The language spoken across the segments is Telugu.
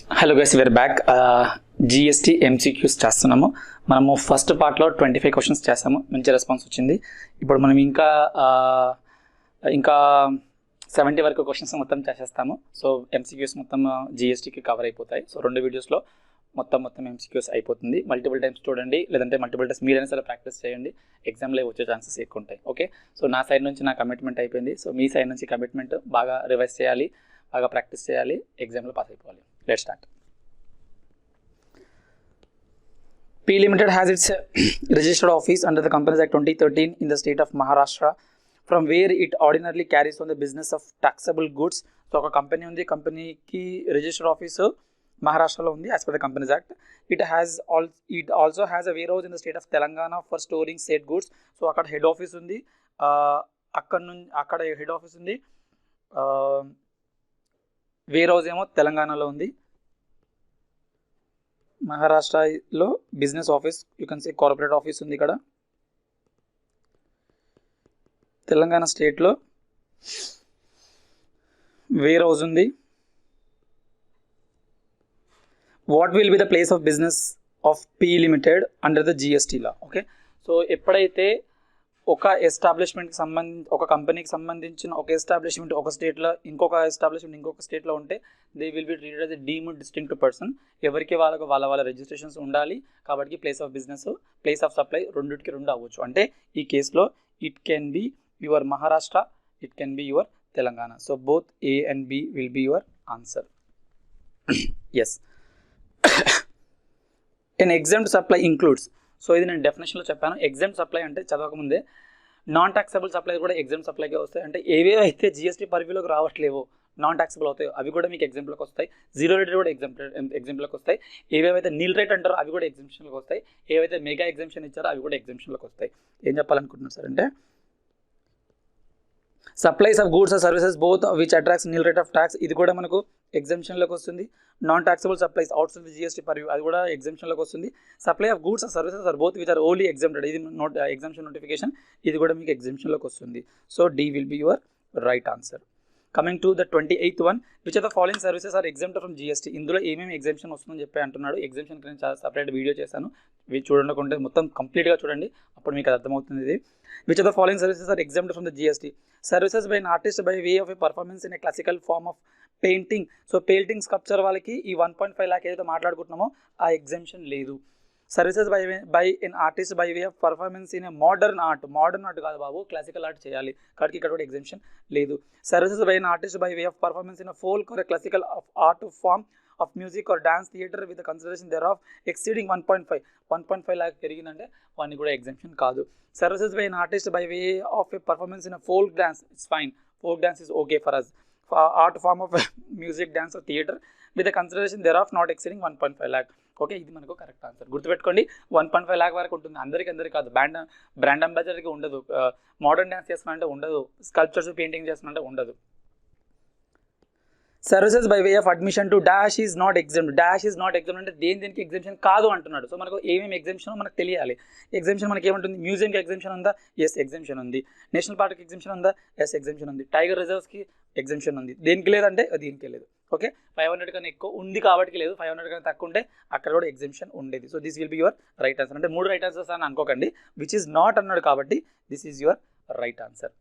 Hello guys, we're back. GST MCQs చేస్తున్నాము. మనము ఫస్ట్ పార్ట్లో 25 క్వశ్చన్స్ చేసాము, మంచి రెస్పాన్స్ వచ్చింది. ఇప్పుడు మనం ఇంకా 70 వరకు క్వశ్చన్స్ మొత్తం చేసేస్తాము. సో ఎంసీక్యూస్ మొత్తం జిఎస్టీకి కవర్ అయిపోతాయి. సో 2 వీడియోస్లో మొత్తం ఎంసీక్యూస్ అయిపోతుంది. మల్టిపుల్ టైమ్స్ చూడండి, లేదంటే మల్టిపుల్ టైమ్స్ మీరైనా సరే ప్రాక్టీస్ చేయండి. ఎగ్జామ్లో వచ్చే ఛాన్సెస్ ఎక్కువ ఉంటాయి. ఓకే, సో నా సైడ్ నుంచి నా కమిట్మెంట్ అయిపోయింది. సో మీ సైడ్ నుంచి కమిట్మెంట్ బాగా రివైజ్ చేయాలి, బాగా ప్రాక్టీస్ చేయాలి, ఎగ్జామ్లో పాస్ అయిపోవాలి. Let's start. P Limited has its registered office under the Companies Act 2013 in the state of Maharashtra, from where it ordinarily carries on the business of taxable goods. So ఒక కంపెనీ ఉంది, కంపెనీకి రిజిస్టర్డ్ ఆఫీస్ మహారాష్ట్రలో ఉంది as per the companies act. It also has a warehouse in the state of Telangana for storing said goods. So అక్కడ హెడ్ ఆఫీస్ ఉంది, అక్కడ హెడ్ ఆఫీస్ ఉంది, వేర్ హౌస్ ఏమో తెలంగాణలో ఉంది. మహారాష్ట్రలో business office, you can say corporate office ఉంది ఇక్కడ. తెలంగాణ స్టేట్లో వేర్ హౌస్ ఉంది. What will be the place of business of P limited under the GST law? Okay, so ఎప్పుడైతే ఒక ఎస్టాబ్లిష్మెంట్కి ఒక కంపెనీకి సంబంధించిన ఒక ఎస్టాబ్లిష్మెంట్ ఒక స్టేట్లో, ఇంకొక ఎస్టాబ్లిష్మెంట్ ఇంకొక స్టేట్లో ఉంటే they will be treated as a deemed distinct person. ఎవరికి వాళ్ళ రిజిస్ట్రేషన్స్ ఉండాలి. కాబట్టి place of business, place of supply రెండింటికి 2 అవ్వచ్చు. అంటే ఈ కేసులో it can be your Maharashtra, it can be your Telangana. So both A and B will be your answer. Yes. An exempted supply includes. So ఇది నేను డెఫినేషన్లో చెప్పాను. ఎగ్జామ్డ్ సప్లై అంటే చదవకముందే నాన్ ట్యాక్సబుల్ సప్లై కూడా ఎగ్జామ్ సప్లైకే వస్తాయి. అంటే ఏవేవైతే జిఎస్టీ పరిధిలోకి రావట్లేవో, నాన్ ట్యాక్సబుల్ అవుతాయో అవి కూడా మీకు ఎగ్జాంపుల్కి వస్తాయి. జీరో రేట్ కూడా ఎగ్జాంపుల్కి వస్తాయి. ఏవేవైతే నీల్ రేట్ అంటారో అవి కూడా ఎగ్జామ్షన్లోకి వస్తాయి. ఏవైతే మెగా ఎగ్జామ్షన్ ఇచ్చారో అవి కూడా ఎగ్జామ్షన్లోకి వస్తాయి. ఏం చెప్పాలనుకుంటున్నారు సార్ అంటే, supplies of goods or services both which attracts nil rate of tax, ఇది కూడా మనకు ఎగ్జామ్షన్లోకి వస్తుంది. Non taxable supplies outside of the GST purview, అది కూడా ఎగ్జామ్షన్లోకి వస్తుంది. Supply of goods or services or both which are only exempted, ఇది ఎగ్జామ్షన్ నోటిఫికేషన్, ఇది కూడా మీకు ఎగ్జామ్షన్లోకి వస్తుంది. So D will be your right answer. Coming to the 28th one, which are the following services are exempted from GST. ఇందులో ఏమేమి ఎగ్జామ్షన్ వస్తుందని చెప్పి అంటున్నాడు. ఎగ్జామ్షన్కి నేను చాలా సపరేట్ వీడియో చేశాను, చూడకుంటే మొత్తం కంప్లీట్గా చూడండి, అప్పుడు మీకు అది అర్థమవుతుంది. ఇది which are the following services are exempted from the GST. Services by an artist by way of a performance in a classical form of painting. So painting sculpture వాళ్ళకి ఈ 1.5 lakh ఏదైతే మాట్లాడుకుంటున్నామో ఆ ఎగ్జామ్షన్ లేదు. Services by an artist by way of performance in a modern art కాదు బాబు, క్లాసికల్ ఆర్ట్ చేయాలి, కాబట్టి ఇక్కడ కూడా ఎగ్జామ్షన్ లేదు. Services by an artist by way of performance in folk or classical art form of music or dance theatre with consideration there of exceeding 1.5 lakh పెరిగిందంటే వాడిని కూడా ఎగ్జామ్షన్ కాదు. Services by an artist by way of a performance in folk dance, it's fine, folk dance is okay for us. Art form of music dance or theatre with consideration there of not exceeding 1.5 lakh. Okay, ఇది మనకు కరెక్ట్ ఆన్సర్. గుర్తుపెట్టుకోండి, 1.5 lakh వరకు ఉంటుంది. అందరికీ కాదు, బ్రాండ్ అంబాసిడర్కి ఉండదు. మోడర్న్ డ్యాన్స్ చేస్తున్నా ఉండదు, స్కల్ప్చర్స్ పెయింటింగ్ చేస్తున్నా ఉండదు. Services by way of admission to dash is not exempted. అంటే దేనికి ఎగ్జామ్షన్ కాదు అంటున్నాడు. సో మనకు ఏమేమి ఎగ్జామ్షన్ మనకు తెలియాలి. ఎగ్జామ్షన్ మనకి ఏముంటుంది? మ్యూజియంకి ఎగ్జామ్షన్ ఉందా? ఎస్, ఎగ్జామ్షన్ ఉంది. నేషనల్ పార్క్కి ఎగ్జామ్షన్ ఉందా? ఎస్, ఎగ్జామ్షన్ ఉంది. టైగర్ రిజర్వ్స్కి ఎగ్జామ్షన్ ఉంది. దేనికి లేదంటే దీనికి లేదు. ఓకే, 500 కన్నా ఎక్కువ ఉంది కాబట్టి లేదు, 500 కన్నా తక్కువ ఉంటే అక్కడ కూడా ఎగ్జామ్షన్ ఉండేది. So this will be your right answer. అంటే 3 రైట్ ఆన్సర్స్ అని అనుకోకండి, విచ్ ఈజ్ నాట్ అన్నాడు కాబట్టి this is your right answer.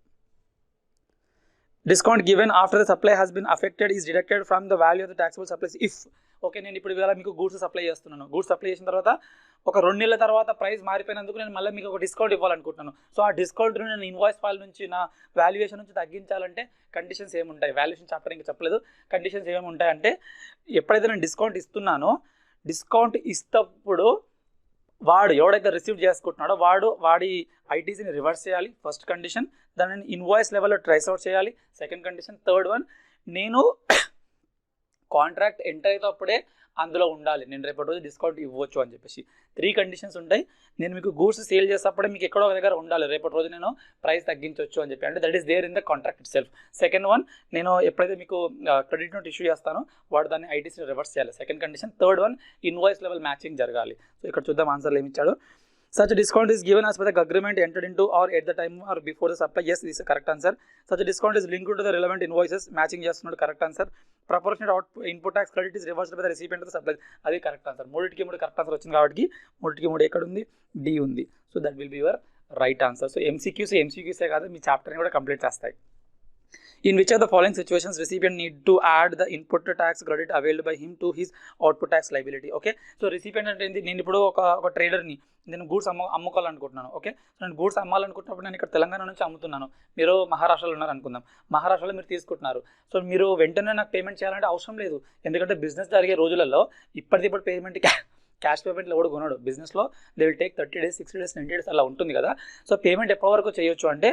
Discount given after the supply has been affected is deducted from the value of the taxable supplies if. Okay, నేను ఇప్పుడు ఇవాళ మీకు గూడ్స్ సప్లై చేస్తున్నాను. గూడ్స్ సప్లై చేసిన తర్వాత ఒక 2 నెలల తర్వాత ప్రైస్ మారిపోయినందుకు నేను మళ్ళీ మీకు ఒక డిస్కౌంట్ ఇవ్వాలనుకుంటున్నాను. సో ఆ డిస్కౌంట్ని నేను ఇన్వాయిస్ ఫైల్ నుంచి, నా వాల్యుయేషన్ నుంచి తగ్గించాలంటే కండిషన్స్ ఏముంటాయి? వాల్యుయేషన్ చెప్పడానికి చెప్పలేదు. కండిషన్స్ ఏమేమి ఉంటాయంటే, ఎప్పుడైతే నేను డిస్కౌంట్ ఇస్తున్నానో, డిస్కౌంట్ ఇస్తప్పుడు వాడు ఎవడైతే రిసీవ్ చేసుకుంటున్నాడో వాడి ఐటీసీని రివర్స్ చేయాలి, ఫస్ట్ కండిషన్. దాన్ని ఇన్వాయిస్ లెవెల్లో ట్రేస్ అవుట్ చేయాలి, సెకండ్ కండిషన్. థర్డ్ వన్, నేను కాంట్రాక్ట్ ఎంటర్ అయ్యేటప్పుడే అందులో ఉండాలి, నేను రేపటి రోజు డిస్కౌంట్ ఇవ్వచ్చు అని చెప్పేసి. 3 కండిషన్స్ ఉంటాయి. నేను మీకు గూడ్స్ సేల్ చేసేటప్పుడే మీకు ఎక్కడో ఒక దగ్గర ఉండాలి, రేపటి రోజు నేను ప్రైస్ తగ్గించవచ్చు అని చెప్పి. అంటే that is there in the contract itself. Second one, నేను ఎప్పుడైతే మీకు క్రెడిట్ నోట్ ఇష్యూ చేస్తానో వాడు దాన్ని ఐటీసీ రివర్స్ చేయాలి, second condition. Third one, invoice level matching జరగాలి. సో ఇక్కడ చూద్దాం ఆన్సర్లు ఏమి ఇచ్చాడు. Such a discount is given as per the agreement entered into or at the time or before the supply. Yes, this is a correct answer. Such a discount is linked to the relevant invoices. Matching చేస్తున్నాడు, correct answer. Proportionate input tax credit is reversed by the recipient of the supply. అది కరెక్ట్ ఆన్సర్. మూడింటికి మూడు కరెక్ట్ ఆన్సర్ వచ్చింది కాబట్టి మూడింటికి మూడు ఎక్కడ ఉంది, డి ఉంది. So that will be your right answer. So ఎంసీక్యూసే కాదు మీ చాప్టర్ని కూడా కంప్లీట్ చేస్తాయి. In which of the following situations recipient need to add the input tax credit availed by him to his output tax liability? Okay, so recipient అంటే ఏంటి, నేను ఇప్పుడు ఒక ట్రేడర్ని, నేను గూడ్స్ అమ్ముకోవాలనుకుంటున్నాను. ఓకే, సో నేను గూడ్స్ అమ్మాలనుకుంటున్నప్పుడు నేను ఇక్కడ తెలంగాణ నుంచి అమ్ముతున్నాను, మీరు మహారాష్ట్రలో ఉన్నారు అనుకుందాం, మహారాష్ట్రలో మీరు తీసుకుంటున్నారు. సో మీరు వెంటనే నాకు పేమెంట్ చేయాలంటే అవసరం లేదు, ఎందుకంటే బిజినెస్ జరిగే రోజులలో ఇప్పటికిప్పుడు పేమెంట్ క్యాష్ పేమెంట్లో కూడా కొనడు. బిజినెస్లో they will take 30 days, 60 days, 90 days అలా ఉంటుంది కదా. సో పేమెంట్ ఎప్పటి వరకు చేయొచ్చు అంటే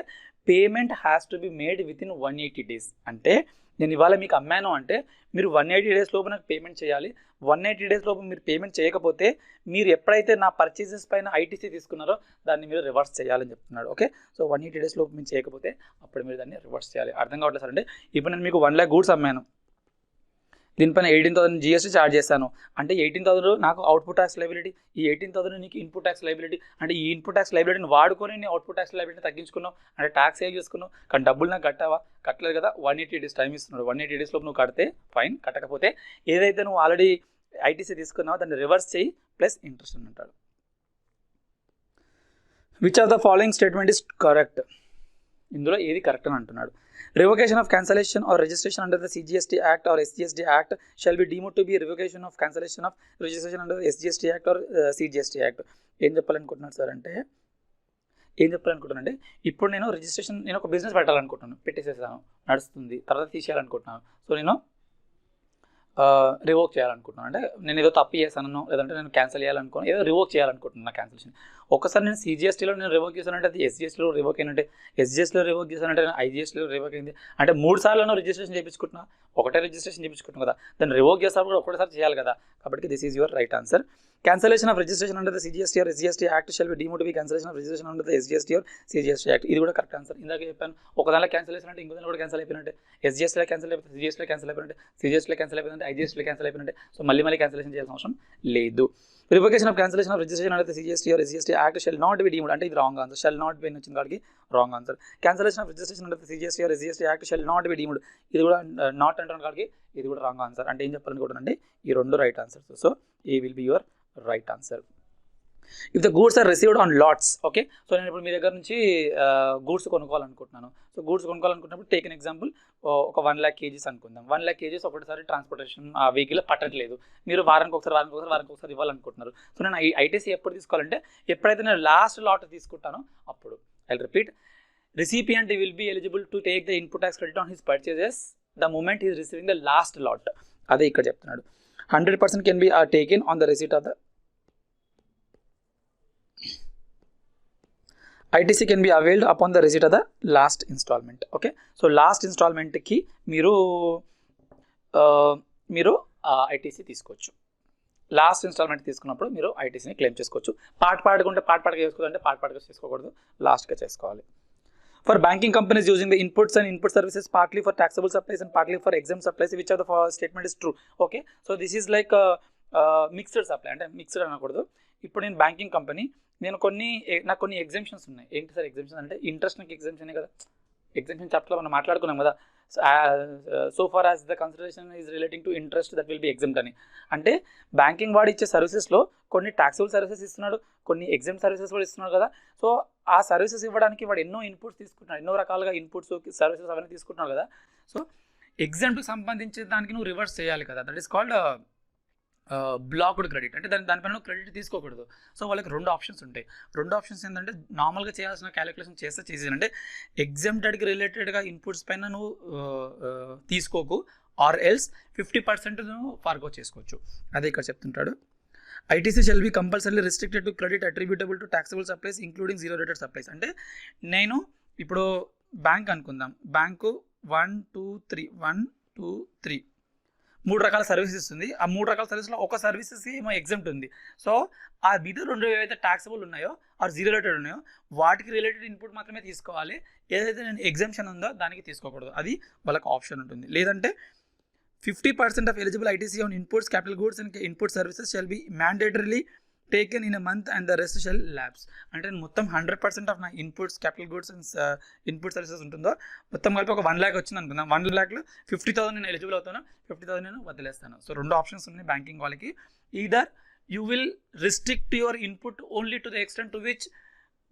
payment has to be made with in 180 days. అంటే నేను ఇవాళ మీకు అమ్మాను అంటే మీరు 180 days లోపు నాకు పేమెంట్ చేయాలి. 180 days లోపు మీరు పేమెంట్ చేయకపోతే మీరు ఎప్పుడైతే నా పర్చేసెస్ పైన ఐటీసీ తీసుకున్నారో దాన్ని మీరు రివర్స్ చేయాలని చెప్తున్నాడు. ఓకే, సో 180 days లోపు మీరు చేయకపోతే అప్పుడు మీరు దాన్ని రివర్స్ చేయాలి. అర్థం కావట్లేదు సార్ అంటే ఇప్పుడు నేను మీకు 1 lakh గూడ్స్ అమ్మాను, దీనిపైన 18,000 జిఎస్టీ ఛార్జ్ చేస్తాను అంటే 18,000 నాకు అవుట్పుట్ ట్యాక్స్ లైబిలిటీ, ఈ 18,000 నీకు ఇన్పుట్ ట్యాక్స్ లైబిలిటీ. అంటే ఈ ఇన్పుట్ ట్యాక్స్ లైబిలిటీని వాడుకొని నేను అవుట్పుట్ ట్యాక్స్ లైబిలిటీ తగ్గించుకున్నావు అంటే ట్యాక్స్ సేవ్ చేసుకున్నావు, కానీ డబ్బులు నాకు కట్టావా, కట్టలేదు కదా. 180 days టైం ఇస్తున్నాడు. 180 days లోపు నువ్వు కడితే ఫైన్, కట్టకపోతే ఏదైతే నువ్వు ఆల్రెడీ ఐటీసీ తీసుకున్నావో దాన్ని రివర్స్ చేయి ప్లస్ ఇంట్రెస్ట్ అని అంటాడు. Which of the following statement is correct, ఇందులో ఏది కరెక్ట్ అని అంటున్నాడు. Revocation of cancellation or registration under the CGST Act or SGST Act shall be deemed to be revocation of cancellation of registration under the SGST Act or CGST Act. ఏం చెప్పాలనుకుంటున్నాడు సార్ అంటే ఇప్పుడు నేను రిజిస్ట్రేషన్, నేను ఒక బిజినెస్ పెట్టాలనుకుంటున్నాను, పెట్టేసేసాను, నడుస్తుంది, తర్వాత తీసేయాలనుకుంటున్నాను. సో నేను రివోక్ చేయాలనుకుంటున్నాను, అంటే నేను ఏదో తప్పు చేశాను లేదంటే నేను క్యాన్సిల్ చేయాలనుకున్నాను, ఏదో రివోక్ చేయాలనుకుంటున్నాను క్యాన్సిలేషన్. ఒకసారి నేను సిజిఎస్టీలో నేను రివోక్ చేశానంటే అది ఎస్జిఎస్టీలో రివోక్ అయినట్టే, ఎస్జిఎస్టీలో రివోక్ చేశానంటే నేను ఐజిఎస్టీలో రివోక్ అయింది. అంటే 3 సార్లు రిజిస్ట్రేషన్ చేయించుకుంటున్నా, ఒకటే రిజిస్ట్రేషన్ చేయించుకుంటున్నాను కదా, దాన్ని రివోక్ చేసినప్పుడు కూడా ఒకటేసారి చేయాలి కదా. కాబట్టి this is your right answer. Cancellation of registration under the CGST or SGST Act shall be deemed to be cancellation of registration under the SGST or CGST Act. ఇది కూడా కరెక్ట్ ఆన్సర్. ఇందాక చెప్పాను ఒక దానిలో క్యాన్సిలేషన్ అంటే ఇంకో దానిలో కూడా క్యాన్సిల్ అయిపోయినట్టే. ఎస్జిఎస్టీలో క్యాన్సిల్ అయిపోతే సిజిఎస్టీలో క్యాన్సిల్ అయిపోయినట్టే, సిజిఎస్టీలో క్యాన్సిల్ అయిపోయిందంటే ఐజిఎస్టీలో క్యాన్సిల్ అయిపోయినట్టే. సో మళ్ళీ క్యాన్సిలేషన్ చేయాల్సిన అవసరం లేదు. Revocation of cancellation of registration under the CGST or SGST Act shall not be deemed అంటే ఇది wrong answer. Shall not be వచ్చింది కాబట్టి wrong answer. Cancellation of registration under the CGST or SGST Act shall not be deemed, ఇది కూడా నాట్ అంటాను కాబట్టి ఇది కూడా రాంగ్ ఆన్సర్. అంటే ఏం చెప్పాలనుకుంటున్నానంటే ఈ రెండు right answers. So A will be your right answer. If the goods are received on lots, okay, so నేను ఇప్పుడు మీ దగ్గర నుంచి గూడ్స్ కొనుక్కోవాలనుకుంటున్నాను. సో గూడ్స్ కొనుక్కోవాలనుకున్నప్పుడు టేక్ ఎన్ ఎగ్జాంపుల్, ఒక 1 lakh kgs అనుకుందాం. 1 lakh kgs ఒకటిసారి ట్రాన్స్పోర్టేషన్ ఆ వెహికల్ పట్టట్లేదు, మీరు వారానికి ఒకసారి ఇవ్వాలనుకుంటున్నారు. సో నేను ఐటీసీ ఎప్పుడు తీసుకోవాలంటే ఎప్పుడైతే నేను లాస్ట్ లాట్ తీసుకుంటానో అప్పుడు. I repeat, recipient will be eligible to take the input tax credit on his purchases the moment he is receiving the last lot. అదే ఇక్కడ చెప్తున్నాడు. 100% can be taken on the receipt of the ITC can be availed upon the receipt of the last installment. Okay, so last ఇన్స్టాల్మెంట్కి మీరు ఐటీసీ తీసుకోవచ్చు. లాస్ట్ ఇన్స్టాల్మెంట్ తీసుకున్నప్పుడు మీరు ఐటీసీని క్లెయిమ్ చేసుకోవచ్చు. పార్ట్గా చేసుకోవాలంటే పార్ట్గా చేసుకోకూడదు, లాస్ట్గా చేసుకోవాలి. For banking companies using the inputs and input services partly for taxable supplies and partly for exempt supplies, which of the statement is true? Okay, so this is like mixed supply, అంటే మిక్స్డ్ అనకూడదు. ఇప్పుడు నేను బ్యాంకింగ్ కంపెనీ, నాకు కొన్ని ఎగ్జామ్షన్స్ ఉన్నాయి. ఏంటి సార్ ఎగ్జామ్షన్ అంటే? ఇంట్రెస్ట్ నాకు ఎగ్జామ్షనే కదా, ఎగ్జామ్షన్ చాప్టర్లో మనం మాట్లాడుకున్నాం కదా. So far as the consideration is relating to interest that will be exempted అని. అంటే బ్యాంకింగ్ వాడు ఇచ్చే సర్వీసెస్లో కొన్ని ట్యాక్సబుల్ సర్వీసెస్ ఇస్తున్నాడు, కొన్ని ఎగ్జామ్ సర్వీసెస్ కూడా ఇస్తున్నాడు కదా. సో ఆ సర్వీసెస్ ఇవ్వడానికి వాడు ఎన్నో ఇన్పుట్స్ తీసుకుంటున్నాడు, ఎన్నో రకాలుగా ఇన్పుట్స్ సర్వీసెస్ అవన్నీ తీసుకుంటున్నాడు కదా. సో ఎగ్జామ్కి సంబంధించిన దానికి నువ్వు రివర్స్ చేయాలి కదా. That is called blocked credit. అంటే దానిపైన క్రెడిట్ తీసుకోకూడదు. సో వాళ్ళకి 2 ఆప్షన్స్ ఉంటాయి. 2 ఆప్షన్స్ ఏంటంటే నార్మల్గా చేయాల్సిన క్యాలిక్యులేషన్ చేసేది ఎగ్జామ్టెడ్కి రిలేటెడ్గా ఇన్పుట్స్ పైన నువ్వు తీసుకోకు, ఆర్ ఎల్స్ 50% నువ్వు ఫార్గో చేసుకోవచ్చు. అదే ఇక్కడ చెప్తుంటాడు. ITC shall be compulsory restricted to credit attributable to taxable supplies including zero rated supplies. అంటే నేను ఇప్పుడు బ్యాంక్ అనుకుందాం, బ్యాంకు 1 2 3 3 రకాల సర్వీసెస్ ఇస్తుంది. ఆ 3 రకాల సర్వీస్లో ఒక సర్వీసెస్ ఏమో ఎగ్జామ్ట్ ఉంది. సో ఆ మిగతా 2 ఏవైతే ట్యాక్సబుల్ ఉన్నాయో ఆర్ జీరో రేటెడ్ ఉన్నాయో వాటికి రిలేటెడ్ ఇన్పుట్ మాత్రమే తీసుకోవాలి. ఏదైతే నేను ఎగ్జామ్షన్ ఉందో దానికి తీసుకోకూడదు. అది వాళ్ళకి ఆప్షన్ ఉంటుంది. లేదంటే 50% of eligible ITC on inputs, capital goods and input services shall be mandatorily taken in a month and the rest shall lapse. అంటే మొత్తం 100% ఆఫ్ నా inputs, capital goods and input services ఉంటుందో మొత్తం కలిపి ఒక 1 lakh వచ్చింది అనుకుందాం. 1 lakhలో 50,000 నేను ఎలిజిబుల్ అవుతాను, 50,000 నేను వదిలేస్తాను. సో 2 ఆప్షన్స్ ఉన్నాయి బ్యాంకింగ్ వాళ్ళకి. Either you will restrict your input only to the extent to which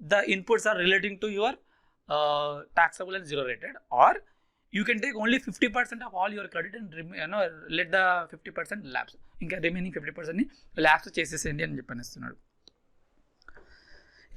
the inputs are relating to your taxable and zero rated, or you can take only 50% of all your credit and let the 50% lapse. ఇంకా రిమైనింగ్ 50% ల్యాప్స్ చేసేసేయండి అని చెప్పనిస్తున్నాడు.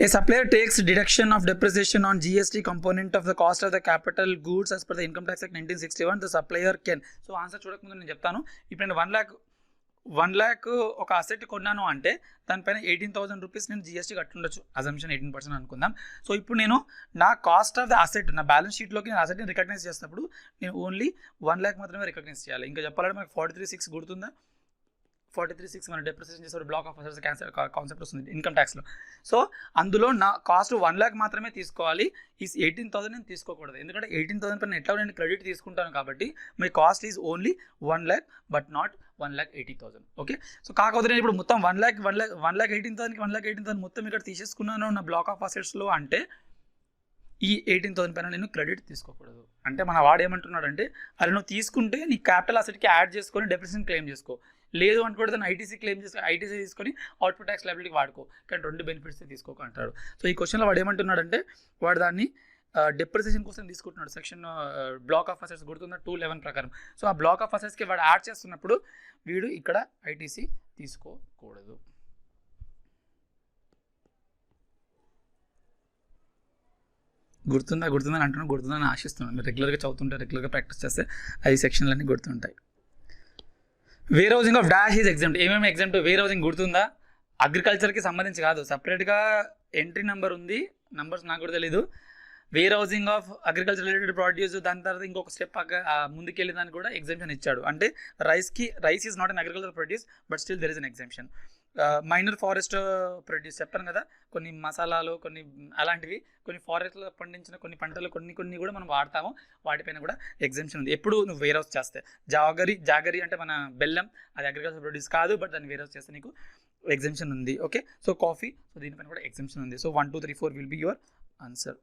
A supplier takes deduction of depreciation on GST component of the cost of the capital goods as per the Income Tax Act 1961. The supplier can. So answer చూడకముందు నేను చెప్తాను. ఇప్పుడు నేను 1 lakh ఒక అసెట్ కొన్నాను అంటే దానిపైన 18,000 రూపీస్ నేను జిఎస్టీ కట్టుండొచ్చు, అజంప్షన్ 18% అనుకుందాం. సో ఇప్పుడు నేను నా కాస్ట్ ఆఫ్ ద అసెట్, నా బ్యాలెన్స్ షీట్లోకి నేను అసెట్ని రికగ్నైజ్ చేసినప్పుడు నేను ఓన్లీ 1 lakh మాత్రమే రికగ్నైజ్ చేయాలి. ఇంకా చెప్పాలంటే మనకు 43(6) గుర్తుందా? 43(6) మన డెప్రిసియేషన్ చేసే బ్లాక్ ఆఫ్ అసెట్స్ కాన్సెప్ట్ వస్తుంది ఇన్కమ్ ట్యాక్స్లో. సో అందులో నా కాస్ట్ 1 lakh మాత్రమే తీసుకోవాలి, ఈ 18,000 నేను తీసుకోకూడదు. ఎందుకంటే 18,000 పైన ఎట్లా నేను క్రెడిట్ తీసుకుంటాను కాబట్టి my cast is only 1 lakh but not 1,80,000. Okay. So కాకపోతే నేను ఇప్పుడు మొత్తం 1,18,000కి 1,18,000 మొత్తం ఇక్కడ తీసేసుకున్నాను నా బ్లాక్ ఆఫ్ అసెట్స్లో అంటే ఈ 18,000 పైన నేను క్రెడిట్ తీసుకోకూడదు. అంటే మన వాడు ఏమంటున్నాడంటే అది నువ్వు తీసుకుంటే నీ క్యాపిటల్ అసెట్కి యాడ్ చేసుకొని డెప్రిసియేషన్ క్లెయిమ్ చేసుకో, లేదు అనుకుంటే దాన్ని ఐటీసీ క్లెయిమ్ చేసుకొని ఐటీసీ తీసుకొని అవుట్పుట్ ట్యాక్స్ లయబిలిటీకి వాడుకో, కానీ 2 బెనిఫిట్స్ తీసుకోక అంటాడు. సో ఈ క్వశ్చన్లో వాడు ఏమంటున్నాడంటే వాడు దాన్ని డెప్రిసియేషన్ కోసం తీసుకుంటున్నాడు. సెక్షన్ బ్లాక్ ఆఫ్ అసెట్స్ గుర్తుందా 211 ప్రకారం. సో ఆ బ్లాక్ ఆఫ్ అసెట్స్కి వాడు యాడ్ చేస్తున్నప్పుడు వీడు ఇక్కడ ఐటీసీ తీసుకోకూడదు. గుర్తుందని అంటున్నాను, గుర్తుందని ఆశిస్తున్నాను. మీరు రెగ్యులర్గా చదువుతుంటే, రెగ్యులర్గా ప్రాక్టీస్ చేస్తే 5 సెక్షన్లన్నీ గుర్తుంటాయి. Warehousing of dash is exempt. ఏమేమి ఎగ్జామ్ట్? వేర్ హౌసింగ్ గుర్తుందా? అగ్రికల్చర్కి సంబంధించి కాదు, సపరేట్గా ఎంట్రీ నెంబర్ ఉంది, నంబర్స్ నాకు కూడా తెలీదు. Warehousing of agriculture related produce, దాని తర్వాత ఇంకొక స్టెప్ ముందుకెళ్ళి దానికి కూడా ఎగ్జామ్షన్ ఇచ్చాడు. అంటే rice is not an agriculture produce but still there is an exemption. Minor forest produce చెప్పాను కదా, కొన్ని మసాలాలు, కొన్ని అలాంటివి, కొన్ని ఫారెస్ట్లో పండించిన కొన్ని పంటలు కొన్ని కూడా మనం వాడతాము, వాటిపైన కూడా ఎగ్జామ్షన్ ఉంది ఎప్పుడు నువ్వు వేర్ హౌస్ చేస్తే. జాగరీ అంటే మన బెల్లం, అది అగ్రికల్చర్ ప్రొడ్యూస్ కాదు, బట్ దాన్ని వేర్ హౌస్ చేస్తే నీకు ఎగ్జామ్షన్ ఉంది. ఓకే. సో కాఫీ, సో దీనిపైన కూడా ఎగ్జామ్షన్ ఉంది. So 1, 2, 3, 4 will be your answer.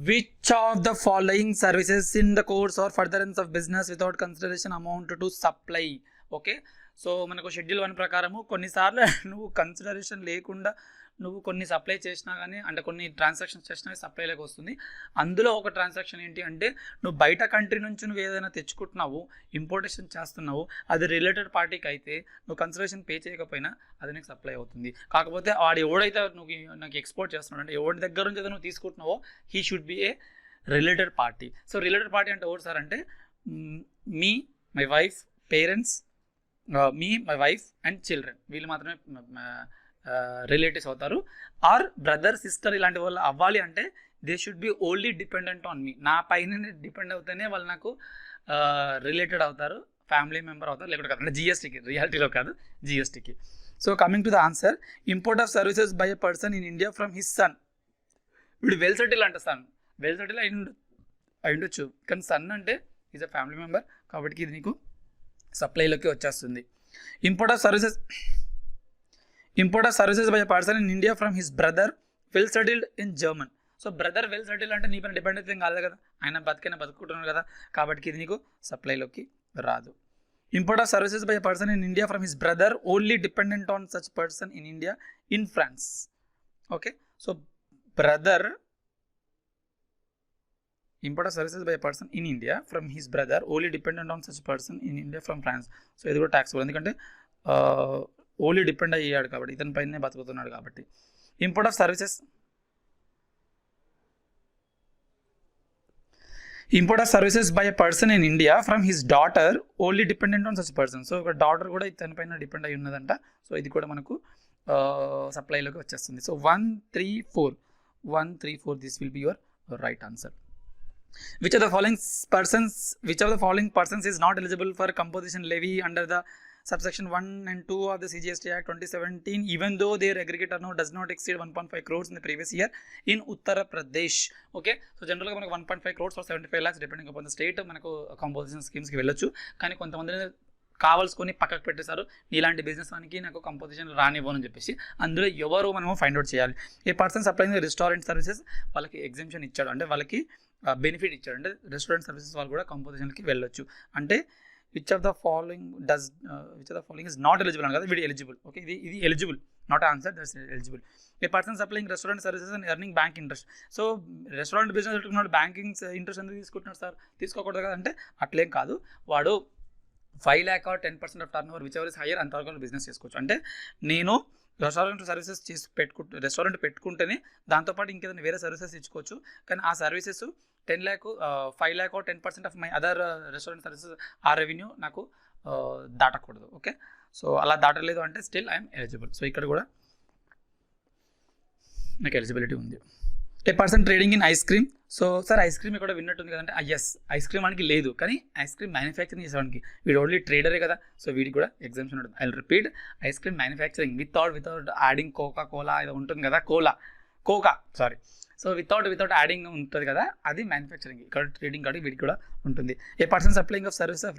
Which of the following services in the course or furtherance of business without consideration amount to supply? Okay. So మనకు షెడ్యూల్ 1 ప్రకారము కొన్నిసార్లు నువ్వు కన్సిడరేషన్ లేకుండా నువ్వు కొన్ని సప్లై చేసినా కానీ, అంటే కొన్ని ట్రాన్సాక్షన్స్ చేసినా సప్లైలోకి వస్తుంది. అందులో ఒక ట్రాన్సాక్షన్ ఏంటి అంటే నువ్వు బయట కంట్రీ నుంచి నువ్వు ఏదైనా తెచ్చుకుంటున్నావు, ఇంపోర్టేషన్ చేస్తున్నావు, అది రిలేటెడ్ పార్టీకి అయితే నువ్వు కన్సిడరేషన్ పే చేయకపోయినా అది నీకు సప్లై అవుతుంది. కాకపోతే వాడు ఎవడైతే నాకు ఎక్స్పోర్ట్ చేస్తున్నాడు అంటే ఎవరి దగ్గర నుంచి అయితే నువ్వు తీసుకుంటున్నావో he should be a related party. So related party అంటే ఎవరు సార్ అంటే me, my wife, parents, me, my wife and children, వీళ్ళు మాత్రమే రిలేటివ్స్ అవుతారు. ఆర్ బ్రదర్, సిస్టర్ ఇలాంటి వాళ్ళు అవ్వాలి అంటే they should be only dependent on me. నా పైన డిపెండ్ అవుతేనే వాళ్ళు నాకు రిలేటెడ్ అవుతారు, ఫ్యామిలీ మెంబర్ అవుతారు, లేకపోతే కాదు. అంటే జిఎస్టీకి, రియాలిటీలో కాదు, జిఎస్టీకి. So coming to the answer, import of services by a person in India from his son. ఇప్పుడు వెల్ సెటిల్ అంటే సన్, వెల్ సెటిల్ అయ్యుండొచ్చు, కానీ సన్ అంటే ఈజ్ అ ఫ్యామిలీ మెంబర్, కాబట్టి ఇది నీకు సప్లైలోకి వచ్చేస్తుంది. Import of services by a person in India from his brother well settled in German. So brother well settled అంటే నీ పైన డిపెండెన్స్ ఏం కాదు కదా, ఆయన బతుకుంటున్నాడు కదా, కాబట్టి ఇది నీకు సప్లైలోకి రాదు. Import of services by a person in India from his brother only dependent on such person in India in France. Okay. So brother, import of services by a person in India from his brother only dependent on such person in India from France. So ఇది కూడా taxable, ఎందుకంటే ఓన్లీ డిపెండ్ అయ్యాడు కాబట్టి, ఇతని పైనే బతుకుతున్నాడు కాబట్టి. Import of services by a person in India from his daughter only dependent on such person. So ఒక డాటర్ కూడా ఇతని పైన డిపెండ్ అయి ఉన్నదంట. సో ఇది కూడా మనకు సప్లైలోకి వచ్చేస్తుంది. So 1, 3, 4 this will be your right answer. Which of the following persons is not eligible for composition levy under the subsection 1 and 2 of the CGST Act 2017 even though their aggregate turnover does not exceed 1.5 crores in the previous year in Uttar Pradesh? Okay. So generally మనకు 1.5 crores or 75 lakhs depending upon the state మనకు composition schemes కి వెళ్ళొచ్చు, కానీ కొంతమంది కావాల్సుకొని పక్కకు పెట్టేశారు, ఇలాంటి బిజినెస్ వానికి నాకు కంపోజిషన్ రానివ్వని చెప్పేసి. అందులో ఎవరు మనము ఫైండ్ అవుట్ చేయాలి. ఏ పర్సన్ సప్లైయింగ్ రెస్టారెంట్ సర్వీసెస్ వాళ్ళకి ఎగ్జెంప్షన్ ఇచ్చాడు, అంటే వాళ్ళకి బెనిఫిట్ ఇచ్చాడు, అంటే రెస్టారెంట్ సర్వీసెస్ వాళ్ళు కూడా కంపోజిషన్కి వెళ్ళొచ్చు. అంటే which of the following is not eligible అని కదా, వీడి ఎలిజిబుల్. ఓకే, ఇది eligible, not answer, that's eligible. A person supplying restaurant services and earning bank interest. So restaurant business పెట్టుకున్నాడు, బ్యాంకింగ్ ఇంట్రెస్ట్ ఎందుకు తీసుకుంటున్నాడు సార్, తీసుకోకూడదు కదా అంటే అట్లేం కాదు. వాడు 5 lakh or 10% of turn over which ever is hire అంతవరకు బిజినెస్ చేసుకోవచ్చు. అంటే నేను రెస్టారెంట్ సర్వీసెస్ రెస్టారెంట్ పెట్టుకుంటేనే దాంతోపాటు ఇంకేదైనా వేరే సర్వీసెస్ ఇచ్చుకోవచ్చు. కానీ ఆ services 10 lakh 5 lakh or 10% of my other restaurant services ఆ రెవెన్యూ నాకు దాటకూడదు. ఓకే, సో అలా దాటలేదు అంటే స్టిల్ ఐఎమ్ ఎలిజిబుల్. సో ఇక్కడ కూడా నాకు ఎలిజిబిలిటీ ఉంది. A person trading in ice cream. So sir ice cream ఇక్కడ విన్నట్టుంది కదంటే, ఎస్ ఐస్ క్రీమ్ వానికి లేదు, కానీ ఐస్ క్రీమ్ మ్యానుఫ్యాక్చరింగ్ చేసేవానికి వీడు ఓన్లీ ట్రేడరే కదా, సో వీడికి కూడా ఎగ్జామ్షన్ ఉంటుంది. I will repeat, ice cream manufacturing without adding cola ఇది ఉంటుంది కదా, సో వితౌట్ యాడింగ్ ఉంటుంది కదా, అది మ్యానుఫ్యాక్చరింగ్. ఇక్కడ ట్రేడింగ్ కాదు, వీడికి కూడా ఉంటుంది. A person supplying of service of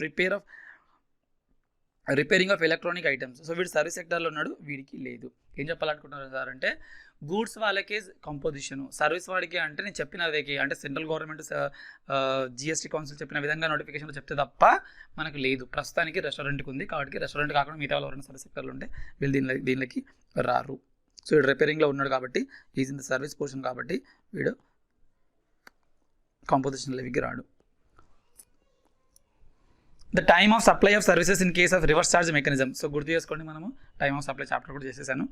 repairing of electronic items. So వీడు సర్వీస్ సెక్టర్లో ఉన్నాడు, వీడికి లేదు. ఏం చెప్పాలనుకుంటున్నారు సార్ అంటే, గూడ్స్ వాళ్ళకే కంపోజిషన్, సర్వీస్ వాడికి అంటే నేను చెప్పినది అంటే సెంట్రల్ గవర్నమెంట్ జిఎస్టీ కౌన్సిల్ చెప్పిన విధంగా నోటిఫికేషన్ చెప్తే తప్ప మనకు లేదు. ప్రస్తుతానికి రెస్టారెంట్కి ఉంది, కాబట్టి రెస్టారెంట్ కాకుండా మిగతా వాళ్ళు ఎవరైనా సర్వీస్ సెక్టర్లో ఉంటే వీళ్ళు దీనికి రారు. సో వీడు రిపేరింగ్లో ఉన్నాడు కాబట్టి, is in the service portion కాబట్టి వీడు కంపోజిషన్ లెవెల్కి రాడు. The time of supply of services in case of reverse charge mechanism. So గుర్తు చేసుకోండి, మనము టైమ్ ఆఫ్ సప్లై చాప్టర్ కూడా చేసేసాను.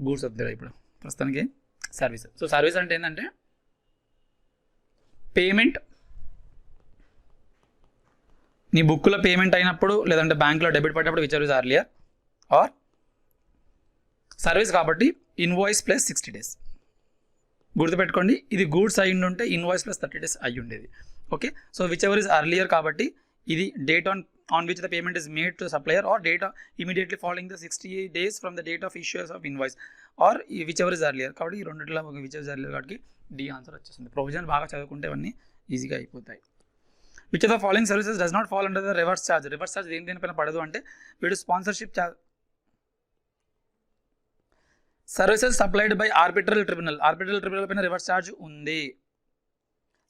గూడ్స్ వద్దు ఇప్పుడు ప్రస్తుతానికి సర్వీస్. సో సర్వీస్ అంటే ఏంటంటే పేమెంట్, నీ బుక్లో పేమెంట్ అయినప్పుడు లేదంటే బ్యాంక్లో డెబిట్ పడ్డప్పుడు which is earlier, or service కాబట్టి ఇన్వాయిస్ ప్లస్ 60 days. గుర్తుపెట్టుకోండి, ఇది గూడ్స్ అయి ఉంటే ఇన్వాయిస్ ప్లస్ 30 days అయ్యి ఉండేది. Okay, so whichever is earlier కాబట్టి ఇది date on which the payment is made to supplier, or date immediately following the 68 days from the date of issuance of invoice, or whichever is earlier. కాబట్టి ఈ రెండిట్లో whichever is earlier కాబట్టి డి ఆన్సర్ వచ్చేస్తుంది. ప్రొవిజన్ బాగా చదువుకుంటే అవన్నీ ఈజీగా అయిపోతాయి. Which of the following services does not fall under the reverse charge. Reverse charge దేనిపైన పడదు అంటే, వీడు sponsorship services supplied by arbitral tribunal పైన రివర్స్ ఛార్జ్ ఉంది,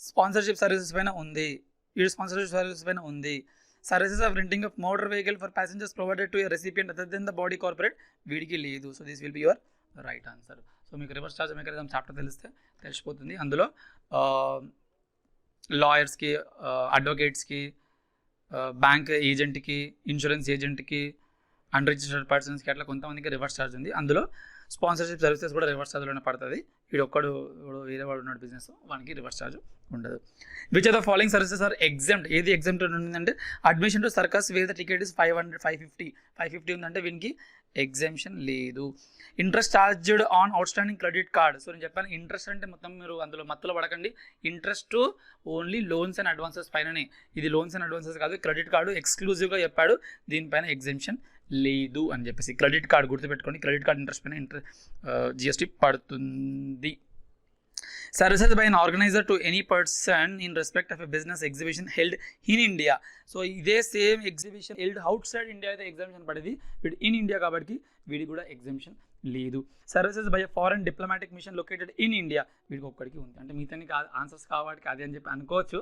స్పాన్సర్షిప్ సర్వీసెస్ పైన ఉంది, వీడు స్పాన్సర్షిప్ సర్వీసెస్ పైన ఉంది. Services of renting of motor vehicle for passengers provided to a recipient other than the body corporate, వీడికి లేదు. So this will be your right answer. So మీకు రివర్స్ ఛార్జ్ మెకానిజం చాప్టర్ తెలిసిపోతుంది. అందులో లాయర్స్కి, అడ్వకేట్స్కి, బ్యాంక్ ఏజెంట్కి, ఇన్సూరెన్స్ ఏజెంట్కి, అన్రిజిస్టర్డ్ పర్సన్స్కి అట్లా కొంతమందికి రివర్స్ ఛార్జ్ ఉంది. అందులో స్పాన్సర్షిప్ సర్వీసెస్ కూడా రివర్స్ ఛార్జ్లోనే పడుతుంది. వీడు వేరే వాడు ఉన్నాడు బిజినెస్, వానికి రివర్స్ ఛార్జ్ ఉండదు. Which are the following services are exempted. ఏది ఎగ్జామ్డ్ ఉందంటే, admission to circus where the ticket is 550 ఉందంటే వీనికి ఎగ్జామ్షన్ లేదు. Interest charged on out standing credit card. So నేను చెప్పాను, ఇంట్రెస్ట్ అంటే మొత్తం మీరు అందులో మత్తులో పడకండి. Interest only loans and advances పైననే, ఇది లోన్స్ అండ్ అడ్వాన్సెస్ కాదు. క్రెడిట్ కార్డు ఎక్స్క్లూజివ్గా చెప్పాడు, దీనిపైన ఎగ్జామ్షన్ లేదు అని చెప్పేసి. క్రెడిట్ కార్డ్ గుర్తుపెట్టుకోండి, క్రెడిట్ కార్డ్ ఇంట్రెస్ట్ పైన జిఎస్టీ పడుతుంది. Services by an organiser to any person in respect of a business exhibition held in India. So ఇదే same exhibition held outside India అయితే ఎగ్జామిషన్ పడేది, వీడు ఇన్ ఇండియా కాబట్టి వీడికి కూడా ఎగ్జామిషన్ లేదు. Services by a foreign diplomatic mission located in India, వీడికి ఒక్కడికి ఉంది. అంటే మిగతా ఆన్సర్స్ కాబట్టి అది అని చెప్పి అనుకోవచ్చు,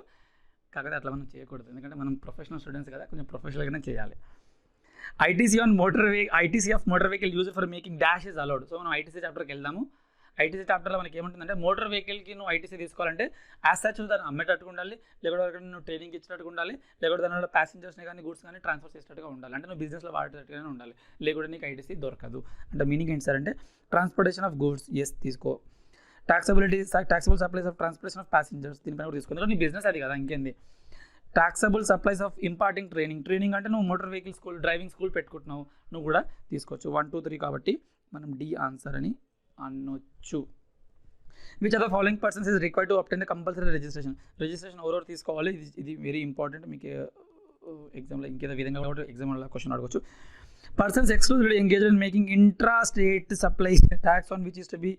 కాకపోతే అట్లా మనం చేయకూడదు, ఎందుకంటే మనం ప్రొఫెషనల్ స్టూడెంట్స్ కదా, కొంచెం ప్రొఫెషనల్గానే చేయాలి. ITC of motor vehicle use for making dash is allowed. So మనం ఐటీసీ చాప్టర్కి వెళ్దాము. ఐటీసీ చాప్టర్లో మనకి ఏముంటుందంటే, మోటార్ వెహికల్కి నువ్వు ఐటీసీ తీసుకోవాలంటే యాజ్ సచ్ దాన్ని అమ్మేటట్టు ఉండాలి, లేకపోతే నువ్వు ట్రైనింగ్ ఇచ్చేటట్టు ఉండాలి, లేకపోతే దానిలో ప్యాసింజర్స్ని కానీ గూడ్స్ కానీ ట్రాన్స్ఫర్ చేసేటట్టుగా ఉండాలి. అంటే నువ్వు బిజినెస్లో వాడేటట్టుగానే ఉండాలి, లేకపోతే నీకు ఐటీసీ దొరకదు. అంటే మీనింగ్ ఏంటి సార్ అంటే, ట్రాన్స్పోర్టేషన్ ఆఫ్ గూడ్స్ ఎస్ తీసుకో, taxable supplies of transportation of passengers దీనిపైన కూడా తీసుకోండి. నీ బిజినెస్ అది కదా, ఇంకేంది. Taxable supplies of imparting training అంటే నువ్వు motor vehicle school, driving school పెట్టుకుంటున్నావు, నువ్వు కూడా తీసుకోవచ్చు. 1, 2, 3 కాబట్టి మనం డి ఆన్సర్ అని అనొచ్చు. Which are the following persons is required to obtain the compulsory registration ఎవరెవరు తీసుకోవాలి, ఇది వెరీ ఇంపార్టెంట్. మీకు ఎగ్జామ్లో ఇంకేదో విధంగా కూడా ఎగ్జామ్లో క్వశ్చన్ అడగవచ్చు. Persons exclusively engaged in making intra state supplies tax on which is to be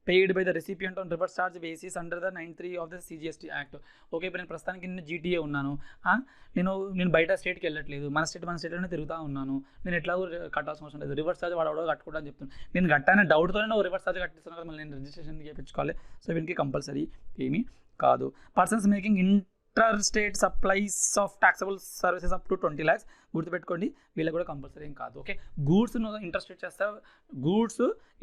paid by the recipient on reverse charge basis under the 93 of the CGST Act. Okay, ఇప్పుడు నేను ప్రస్తుతానికి నేను జీటీఏ ఉన్నాను, నేను బయట స్టేట్కి వెళ్ళట్లేదు, మన స్టేట్లోనే తిరుగుతూ ఉన్నాను, నేను ఎట్లాగో కట్టాల్సిన అవసరం లేదు, రివర్స్ చార్జ్ వాడు కట్టుకుంటా అని చెప్తున్నాను. నేను కట్టానే డౌట్తోనే నువ్వు రివర్స్ చార్జ్ కట్టిస్తున్నాను కదా, మళ్ళీ నేను రిజిస్ట్రేషన్ చేయించుకోవాలి. సో వీనికి కంపల్సరీ ఏమీ కాదు. Persons making inter-state supplies of taxable services up to 20 lakhs గుర్తుపెట్టుకోండి, వీళ్ళకి కూడా కంపల్సరీ ఏం కాదు. ఓకే, గూడ్స్ నువ్వు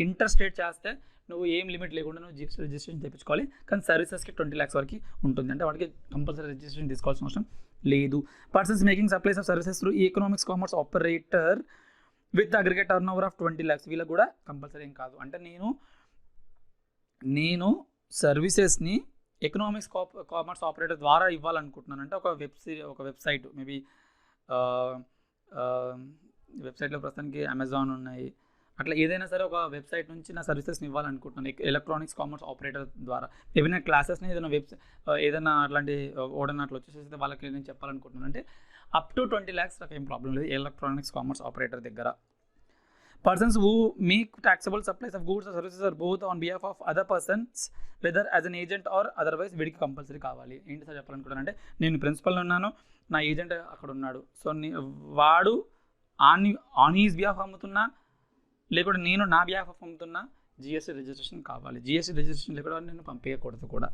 ఇంటర్-స్టేట్ చేస్తే నువ్వు ఏం లిమిట్ లేకుండా నువ్వు రిజిస్ట్రేషన్ తెప్పించుకోవాలి. కానీ సర్వీసెస్కి 20 lakhs వరకు ఉంటుంది, అంటే వాడికి కంపల్సరీ రిజిస్ట్రేషన్ తీసుకోవాల్సిన అవసరం లేదు. Persons making supplies of services through economics commerce operator with aggregate turn over of 20 lakhs వీళ్ళకి కూడా కంపల్సరీ ఏం కాదు. అంటే నేను సర్వీసెస్ని ఎకనామిక్స్ కామర్స్ ఆపరేటర్ ద్వారా ఇవ్వాలనుకుంటున్నాను. అంటే ఒక వెబ్సైట్ మేబీ వెబ్సైట్లో ప్రస్తుతానికి అమెజాన్ ఉన్నాయి, అట్లా ఏదైనా సరే ఒక వెబ్సైట్ నుంచి నా సర్వీసెస్ని ఇవ్వాలనుకుంటున్నాను ఎలక్ట్రానిక్స్ కామర్స్ ఆపరేటర్ ద్వారా. ఏదైనా క్లాసెస్ని ఏదైనా అట్లాంటి అట్లా వచ్చేసేసి వాళ్ళకి నేను చెప్పాలనుకుంటున్నాను. అంటే అప్ టు 20 lakhs నాకు ఏం ప్రాబ్లం లేదు ఎలక్ట్రానిక్స్ కామర్స్ ఆపరేటర్ దగ్గర. Persons who make taxable supplies of goods or services are both on behalf of other persons, whether as an agent or otherwise, వీడికి కంపల్సరీ కావాలి. ఏంటి సార్ చెప్పాలనుకుంటాను అంటే, నేను ప్రిన్సిపల్ ఉన్నాను, నా ఏజెంట్ అక్కడ ఉన్నాడు, సో వాడు ఆన్ హీస్ బిహాఫ్ అమ్ముతున్నా లేకుంటే నేను నా బిహాఫ్ అమ్ముతున్నా జిఎస్టీ రిజిస్ట్రేషన్ కావాలి. జిఎస్టీ రిజిస్ట్రేషన్ లేకుండా నేను పంపించకూడదు కూడా.